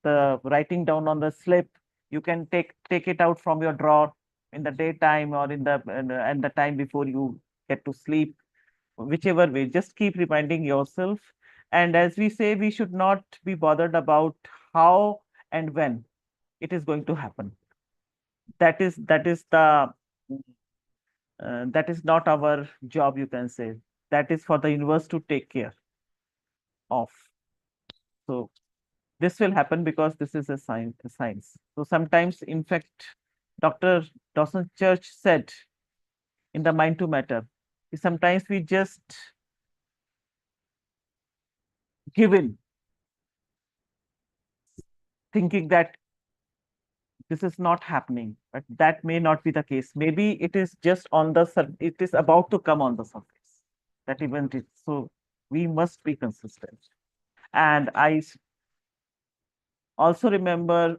the writing down on the slip, you can take it out from your drawer in the daytime or in the time before you get to sleep. Whichever way, just keep reminding yourself. And as we say, we should not be bothered about how and when it is going to happen. That is that is not our job, you can say. That is for the universe to take care of. So this will happen because this is a science. So sometimes, in fact, Dr. Dawson Church said in the Mind to Matter, sometimes we just give in, thinking that this is not happening, but that may not be the case. Maybe it is just on the it is about to come on the surface. That event is so. We must be consistent. And I also remember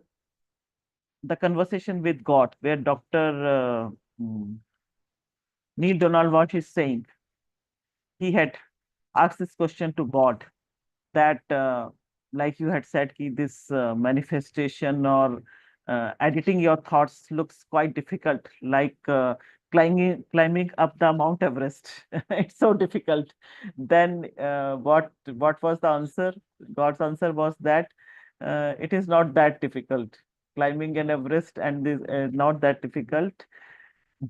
the conversation with God, where Dr. Neil Donald Walsh is saying, he had asked this question to God, that like you had said, this manifestation or editing your thoughts looks quite difficult. Like climbing up the Mount Everest. It's so difficult. Then what was the answer? God's answer was that it is not that difficult. Climbing an Everest and is not that difficult.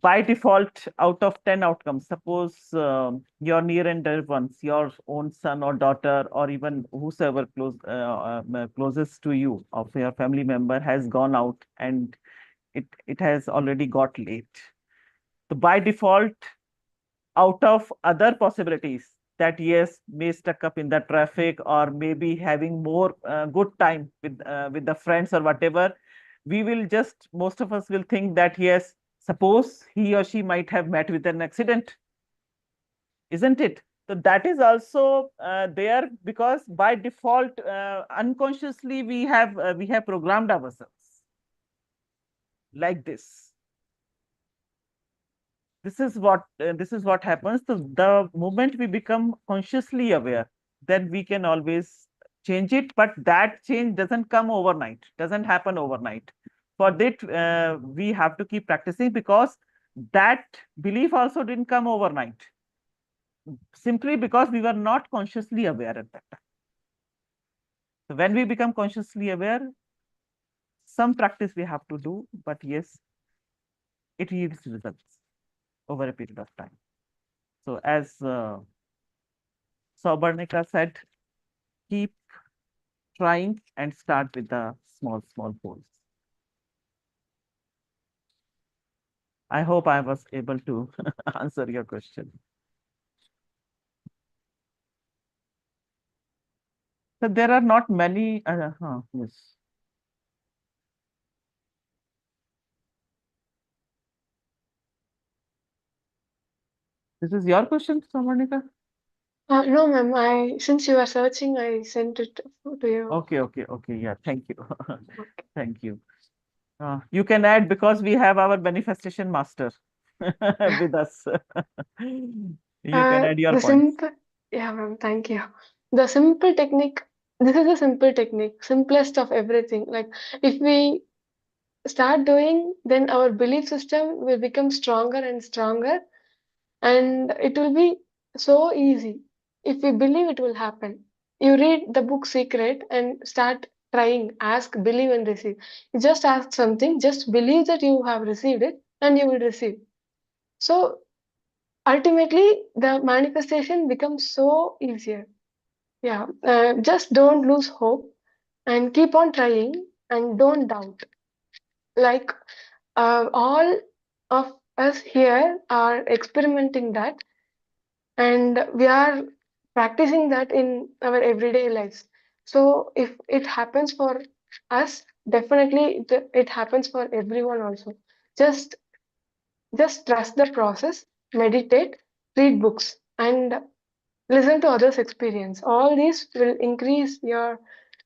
By default, out of 10 outcomes, suppose your near and dear ones, your own son or daughter, or even whosoever closest to you of your family member has gone out and it has already got late. So by default, out of other possibilities that yes, may stuck up in the traffic or maybe having more good time with the friends or whatever, we will just, most of us will think that yes, suppose he or she might have met with an accident, isn't it? So that is also there because by default, unconsciously we have programmed ourselves like this. This is what happens. So the moment we become consciously aware, then we can always change it. But that change doesn't come overnight, doesn't happen overnight. For that, we have to keep practicing because that belief also didn't come overnight. Simply because we were not consciously aware at that time. So when we become consciously aware, some practice we have to do, but yes, it yields results over a period of time. So as Sabarnika said, keep trying and start with the small goals. I hope I was able to answer your question. So there are not many. Yes. This is your question, Sabarnika? No, ma'am. Since you are searching, I sent it to you. Okay. Yeah. Thank you. Okay. Thank you. You can add because we have our manifestation master with us. You can add your points. Yeah, ma'am. Thank you. The simple technique. This is a simple technique, simplest of everything. Like if we start doing, then our belief system will become stronger and stronger, and it will be so easy. If we believe, it will happen. You read the book Secret and start trying, ask, believe, and receive. You just ask something, just believe that you have received it, and you will receive. So ultimately, the manifestation becomes so easier. Yeah, just don't lose hope and keep on trying and don't doubt. Like all of us here are experimenting that, and we are practicing that in our everyday lives. So if it happens for us, definitely it happens for everyone also. Just just trust the process, meditate, read books, and listen to others' experience. All these will increase your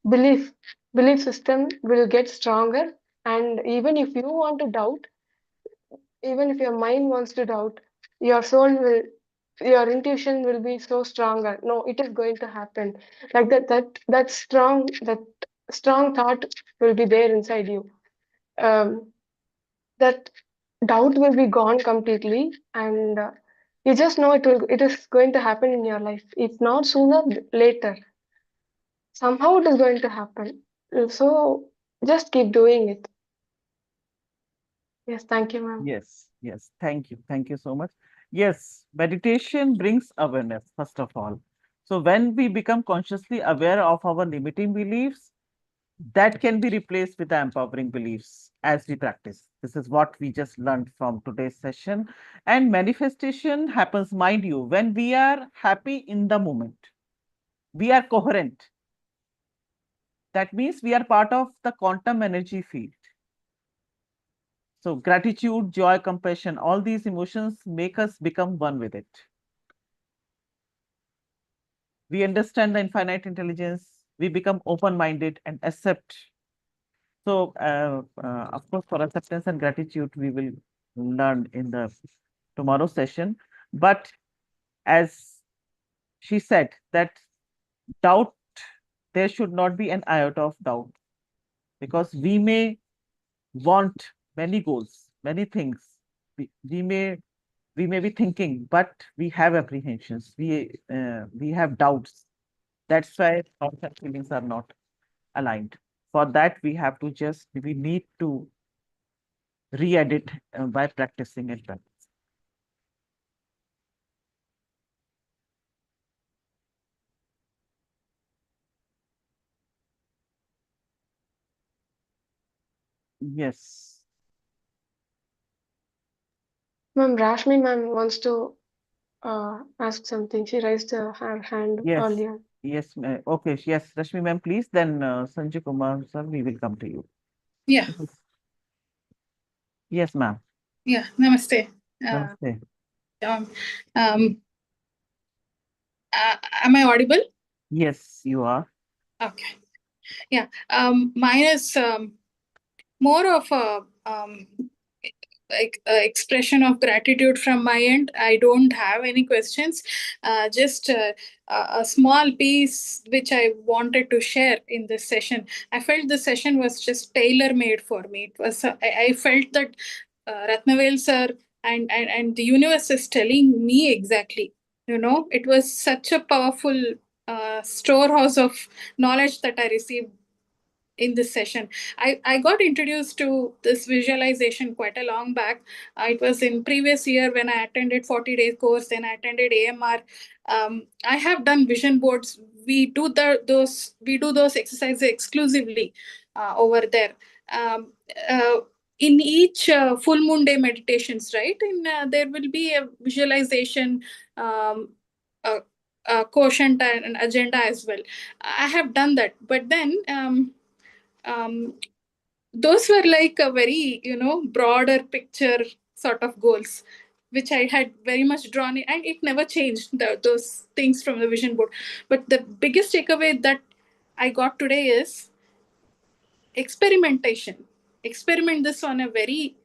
belief. Belief system will get stronger, and even if you want to doubt, even if your mind wants to doubt, your soul will, your intuition will be so stronger. No, it is going to happen. Like that strong thought will be there inside you. That doubt will be gone completely, and you just know it is going to happen in your life. If not sooner, later. Somehow it is going to happen. So just keep doing it. Yes, thank you, ma'am. Yes. Thank you. Thank you so much. Yes, meditation brings awareness, first of all. So when we become consciously aware of our limiting beliefs, that can be replaced with the empowering beliefs as we practice. This is what we just learned from today's session. And manifestation happens, mind you, when we are happy in the moment. We are coherent. That means we are part of the quantum energy field. So gratitude, joy, compassion, all these emotions make us become one with it. We understand the infinite intelligence. We become open-minded and accept. So, of course, for acceptance and gratitude, we will learn in the tomorrow session. But as she said, that doubt, there should not be an iota of doubt, because we may want many goals, many things. We may We may be thinking, but we have apprehensions. We have doubts. That's why thoughts and feelings are not aligned. For that, we need to re-edit by practicing and practice. Yes. Ma'am, Rashmi ma'am wants to ask something. She raised her hand Yes. earlier. Yes. Okay. Yes. Rashmi ma'am, please. Then Sanjay Kumar sir, we will come to you. Yeah. Yes, ma'am. Yeah. Namaste. Namaste. Um, um, am I audible? Yes, you are. Okay. Yeah. Mine is more of a expression of gratitude from my end. I don't have any questions. Just a small piece which I wanted to share in this session. I felt the session was just tailor made for me. It was. I felt that Ratnavel sir and the universe is telling me exactly. You know, it was such a powerful storehouse of knowledge that I received in this session. I got introduced to this visualization quite a long back. It was in previous year when I attended 40-day course, then I attended AMR. I have done vision boards. We do those exercises exclusively over there. Um, uh, in each full moon day meditations, right? There will be a visualization, a, a quotient and an agenda as well. I have done that, but then um, those were like a very broader picture sort of goals which I had very much drawn in, and it never changed those things from the vision board. But the biggest takeaway that I got today is experimentation. Experiment this on a very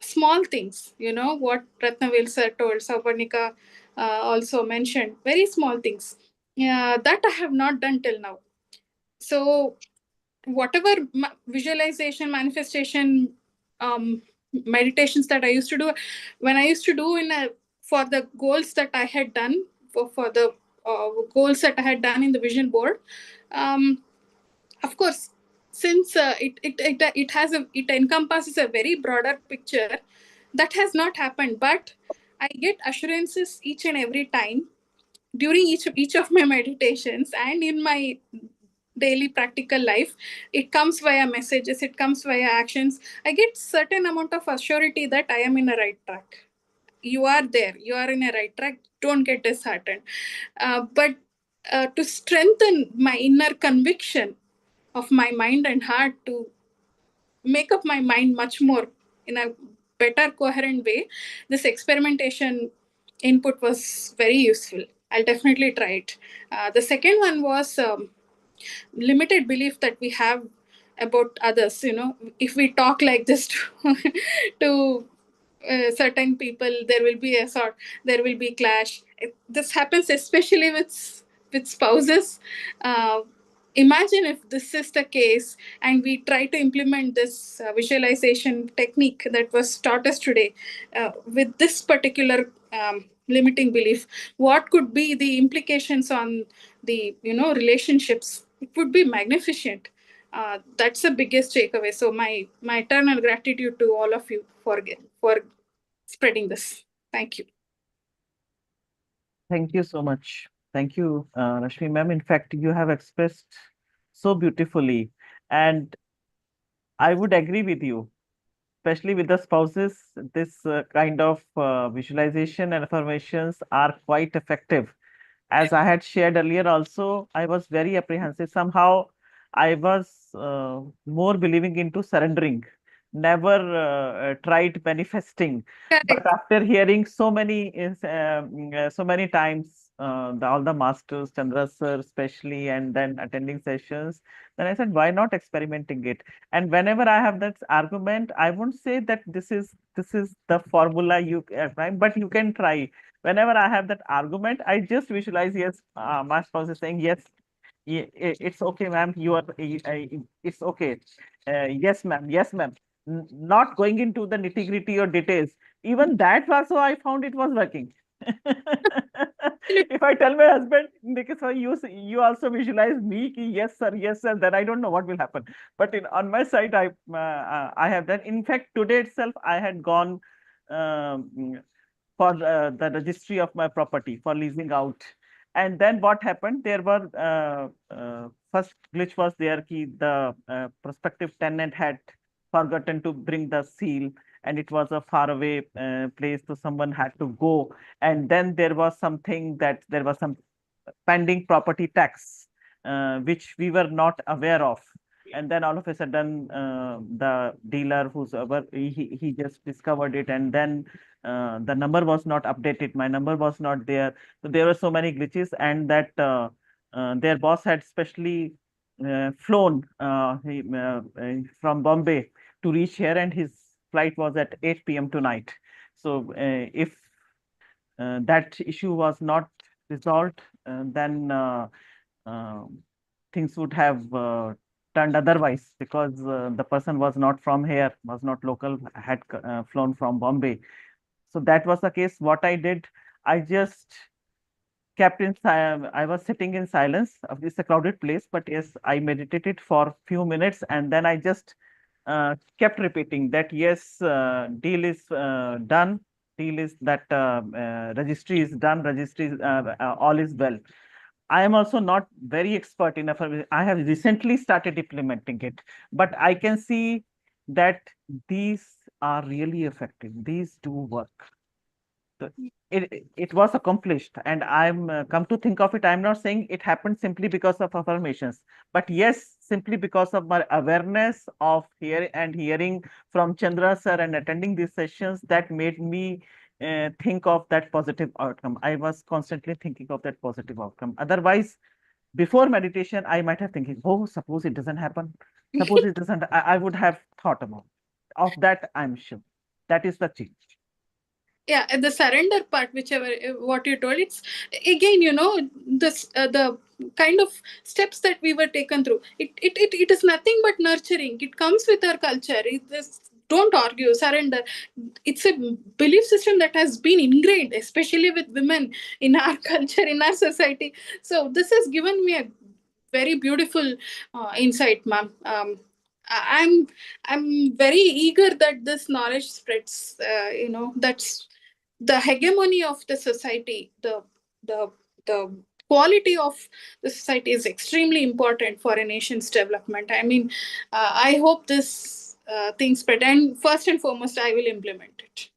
small things, what Ratnavel sir told, Savarnika also mentioned, very small things. Yeah, that I have not done till now. So whatever visualization, manifestation, meditations that I used to do, when I used to do for the goals that I had done, for the goals that I had done in the vision board, of course, since it encompasses a very broader picture, that has not happened. But I get assurances each and every time during each of my meditations and in my daily practical life. It comes via messages, it comes via actions. I get certain amount of assurity that I am in a right track. You are there, you are in a right track, don't get disheartened. But to strengthen my inner conviction of my mind and heart, to make up my mind much more in a better coherent way, this experimentation input was very useful. I'll definitely try it. The second one was limited belief that we have about others. If we talk like this to certain people, there will be clash. This happens especially with spouses. uh, Imagine if this is the case and we try to implement this visualization technique that was taught us today with this particular limiting belief. What could be the implications on the relationships? It would be magnificent. That's the biggest takeaway. So my eternal gratitude to all of you for spreading this. Thank you. Thank you so much. Thank you, Rashmi ma'am. In fact, you have expressed so beautifully, and I would agree with you, especially with the spouses. This kind of visualization and affirmations are quite effective. As I had shared earlier, also, I was very apprehensive. Somehow, I was more believing into surrendering, never tried manifesting. But Correct. after hearing so many times, all the masters, Chandra sir especially, and then attending sessions, then I said, why not experimenting it? And whenever I have that argument, I won't say that this is the formula you right, but you can try. Whenever I have that argument, I just visualize, yes, my spouse is saying, yes, it's okay, ma'am. You are, it's okay. Yes, ma'am. Yes, ma'am. not going into the nitty-gritty or details. Even that also I found it was working. If I tell my husband, "Nikki, sir, you also visualize me, ki, yes, sir," then I don't know what will happen. But on my side, I have done. In fact, today itself, I had gone for the registry of my property for leasing out. And then what happened? There were first glitch was there ki the prospective tenant had forgotten to bring the seal, and it was a faraway place, so someone had to go. And then there was something that there was some pending property tax, which we were not aware of. And then all of a sudden, the dealer who's he just discovered it, and then the number was not updated. My number was not there. So there were so many glitches, and that their boss had specially flown from Bombay to reach here, and his flight was at 8 p.m. tonight. So if that issue was not resolved, then things would have turned otherwise, because the person was not from here, was not local, had flown from Bombay. So that was the case. What I did, I just kept in I was sitting in silence. It's a crowded place, but yes, I meditated for few minutes, and then I just kept repeating that yes, deal is done, deal is that registry is done, registry is, all is well. I am also not very expert enough. I have recently started implementing it, but I can see that these are really effective. These do work. So it was accomplished, and I'm come to think of it, I'm not saying it happened simply because of affirmations, but yes, simply because of my awareness of hearing from Chandra sir and attending these sessions, that made me think of that positive outcome. I was constantly thinking of that positive outcome. Otherwise, before meditation, I might have thinking, oh, suppose it doesn't happen, suppose it doesn't. I would have thought about of that. I'm sure that is the change. Yeah, and the surrender part, whichever what you told, it's again, this the kind of steps that we were taken through. It is nothing but nurturing. It comes with our culture. Don't argue, surrender. It's a belief system that has been ingrained, especially with women in our culture, in our society. So this has given me a very beautiful insight, ma'am. I'm very eager that this knowledge spreads. That's the hegemony of the society, the quality of the society is extremely important for a nation's development. I mean, I hope this thing spread, and first and foremost, I will implement it.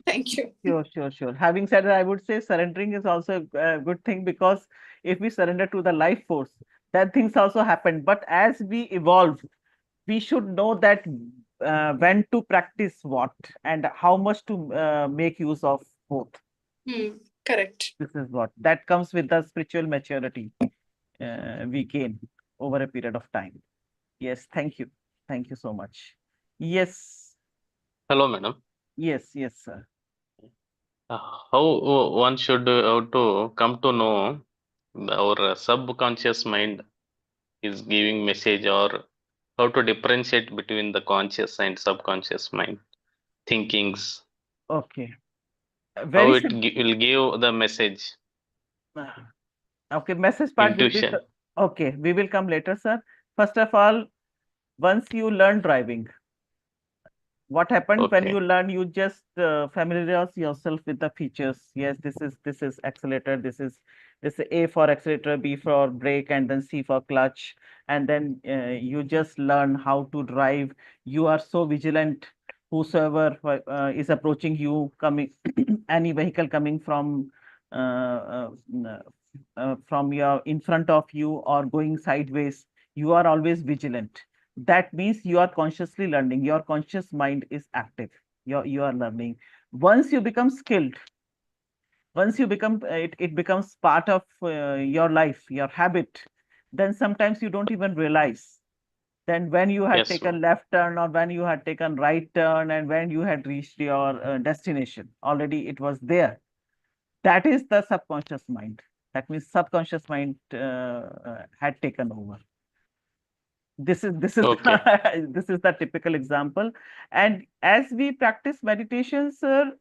Thank you. Sure. Having said that, I would say surrendering is also a good thing, because if we surrender to the life force, then things also happen. But as we evolve, we should know that when to practice what and how much to make use of both. Correct. This is what that comes with the spiritual maturity we gain over a period of time. Yes, thank you so much. Yes. Hello, madam. Yes, sir. How one should how to come to know our subconscious mind is giving message, or how to differentiate between the conscious and subconscious mind thinkings? Okay. How it will give the message? Okay, message part. Intuition. Okay, we will come later, sir. First of all, once you learn driving, what happened when you learn, you just familiarize yourself with the features. Yes, this is accelerator, this is A for accelerator, B for brake, and then C for clutch, and then you just learn how to drive. You are so vigilant, whosoever is approaching you, coming any vehicle coming from your in front of you or going sideways, you are always vigilant. That means you are consciously learning. Your conscious mind is active. You are learning. Once you become skilled, once you become it becomes part of your life, your habit, then sometimes you don't even realize. Then when you had taken left turn, or when you had taken right turn, and when you had reached your destination, already it was there. That is the subconscious mind. That means subconscious mind had taken over. This is Okay. this is the typical example. And as we practice meditation, sir,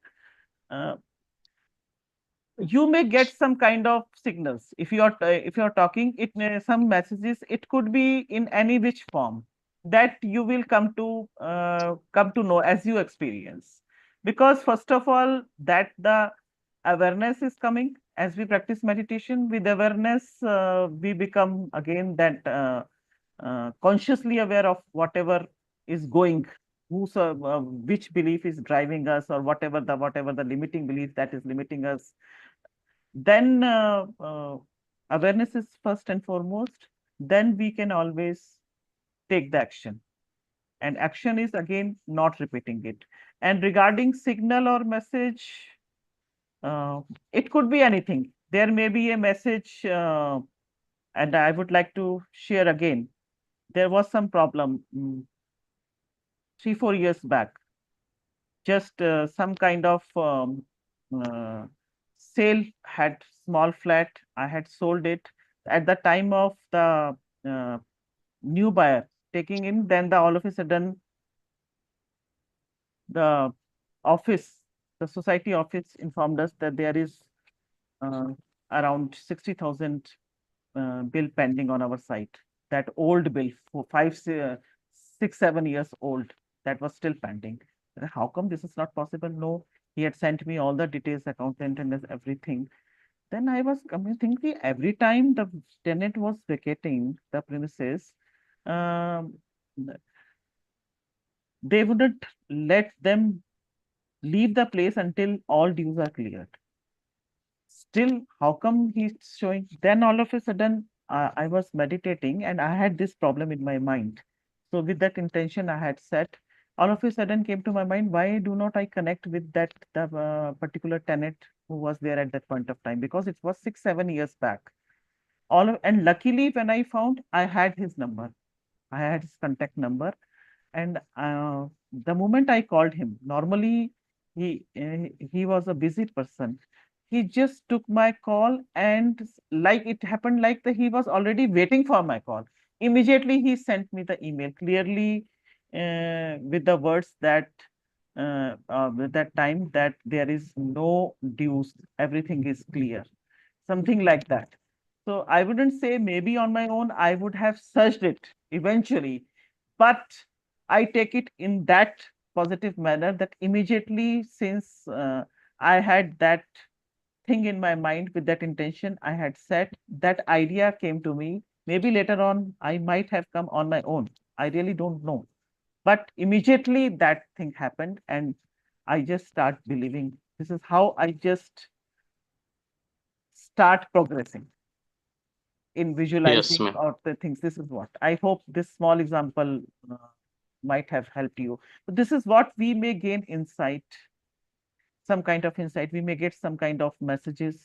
you may get some kind of signals if you are talking. It may some messages. It could be in any which form that you will come to know as you experience. Because first of all, that the awareness is coming as we practice meditation. With awareness, we become again that consciously aware of whatever is going, which belief is driving us, or whatever the limiting belief that is limiting us. Then awareness is first and foremost. Then we can always take the action, and action is again not repeating it. And regarding signal or message, it could be anything. There may be a message, and I would like to share again. There was some problem 3-4 years back. Just some kind of uh, sale, had small flat. I had sold it at the time of the uh, new buyer taking in. Then all of a sudden, the office, the society office informed us that there is uh, around 60,000 bill pending on our site. That old bill for 6, 7 years old, that was still pending. How come this is not possible? No, he had sent me all the details, accountant and everything. Then I was thinking, every time the tenant was vacating the premises, um, they wouldn't let them leave the place until all dues are cleared. Still, how come he's showing? Then all of a sudden, I was meditating and I had this problem in my mind. So with that intention I had set, all of a sudden came to my mind, why do not I connect with the particular tenant who was there at that point of time? Because it was 6, 7 years back. And luckily when I found, I had his number. I had his contact number. And the moment I called him, normally he was a busy person. He just took my call, and like it happened like he was already waiting for my call. Immediately he sent me the email clearly with the words that with that time that there is no dues, everything is clear, something like that. So I wouldn't say maybe on my own I would have searched it eventually, but I take it in that positive manner that immediately, since I had that thing in my mind with that intention I had set, that idea came to me. Maybe later on I might have come on my own. I really don't know. But immediately that thing happened, and I just start believing. This is how I just start progressing in Yes, visualizing ma'am. or the things. This is what I hope this small example might have helped you. So this is what we may gain insight, some kind of insight. We may get some kind of messages.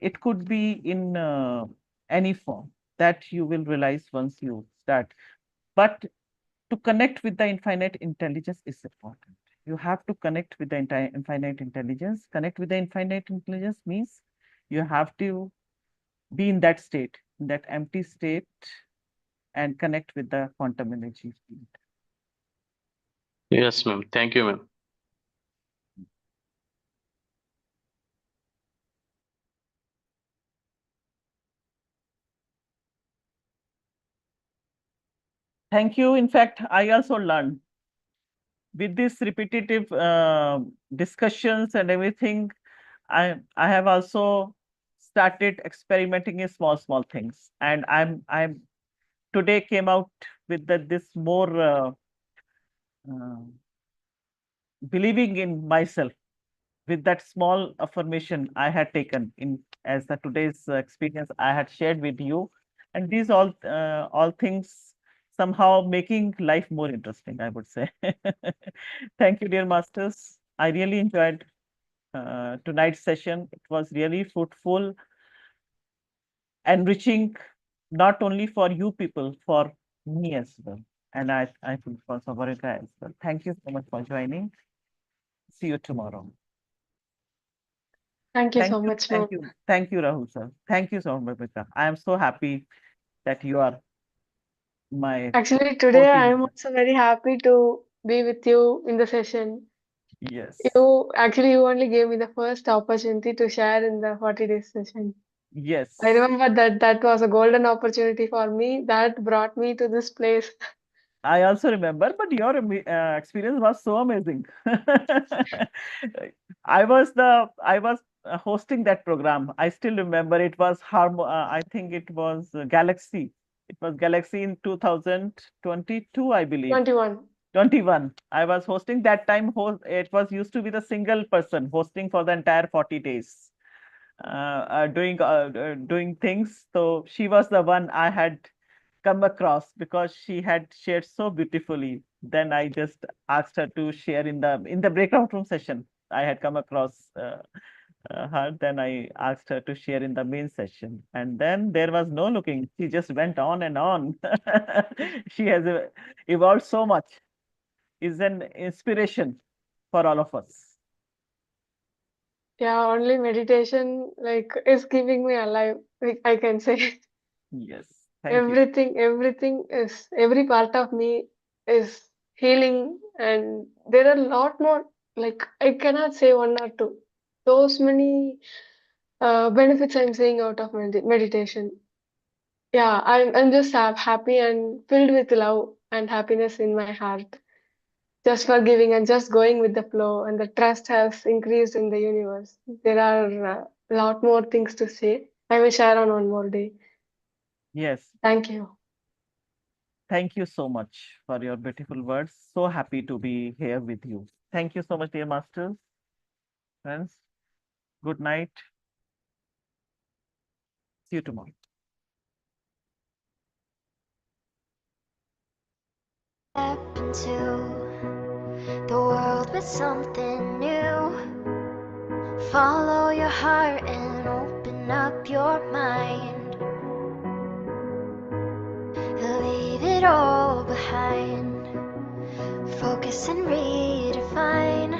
It could be in any form that you will realize once you start. But to connect with the infinite intelligence is important. You have to connect with the infinite intelligence. Connect with the infinite intelligence means you have to be in that state, in that empty state, and connect with the quantum energy field. Yes, ma'am. Thank you, ma'am. Thank you. In fact, I also learned with this repetitive discussions and everything. I have also started experimenting in small things, and I'm today came out with this more uh, believing in myself with that small affirmation I had taken in as the today's experience I had shared with you. And these all things somehow making life more interesting, I would say. Thank you, dear masters. I really enjoyed tonight's session. It was really fruitful, enriching, not only for you people, for me as well. And I think for Savarika as well. Thank you so much for joining. See you tomorrow. Thank you so much, ma'am. Thank you, Rahul sir. Thank you so much, Babita. I am so happy that you are my Actually, today I 14 am years. also very happy to be with you in the session. Yes, You only gave me the first opportunity to share in the 40 days session. yes. I remember that was a golden opportunity for me that brought me to this place. I also remember, but your experience was so amazing. I was hosting that program. I still remember it was I think it was Galaxy. It was Galaxy in 2022, I believe. 21. 21. I was hosting that time. It was used to be the single person hosting for the entire 40 days, doing things. So she was the one I had come across because she had shared so beautifully. Then I just asked her to share in the breakout room session. I had come across her. Then I asked her to share in the main session, and then there was no looking. She just went on and on. She has evolved so much. Is an inspiration for all of us. Yeah, only meditation is keeping me alive, I can say. Yes, thank you. Every part of me is healing, and there are a lot more, I cannot say one or two. Those many benefits I'm seeing out of meditation. Yeah, I'm just happy and filled with love and happiness in my heart. Just forgiving and just going with the flow, and the trust has increased in the universe. There are a lot more things to say. I will share on one more day. Yes, Thank you. thank you so much for your beautiful words. So happy to be here with you. Thank you so much, dear masters, friends. Good night. See you tomorrow. Step into the world with something new. Follow your heart and open up your mind. Leave it all behind. Focus and redefine.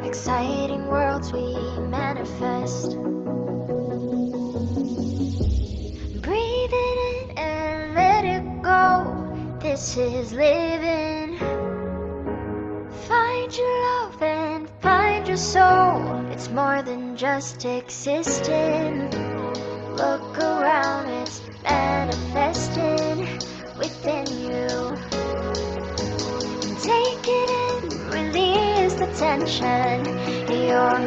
Exciting worlds we manifest. Breathe it in and let it go. This is living. Find your love and find your soul. It's more than just existing. Look around, it's manifesting within you. Take it in, release the tension. You're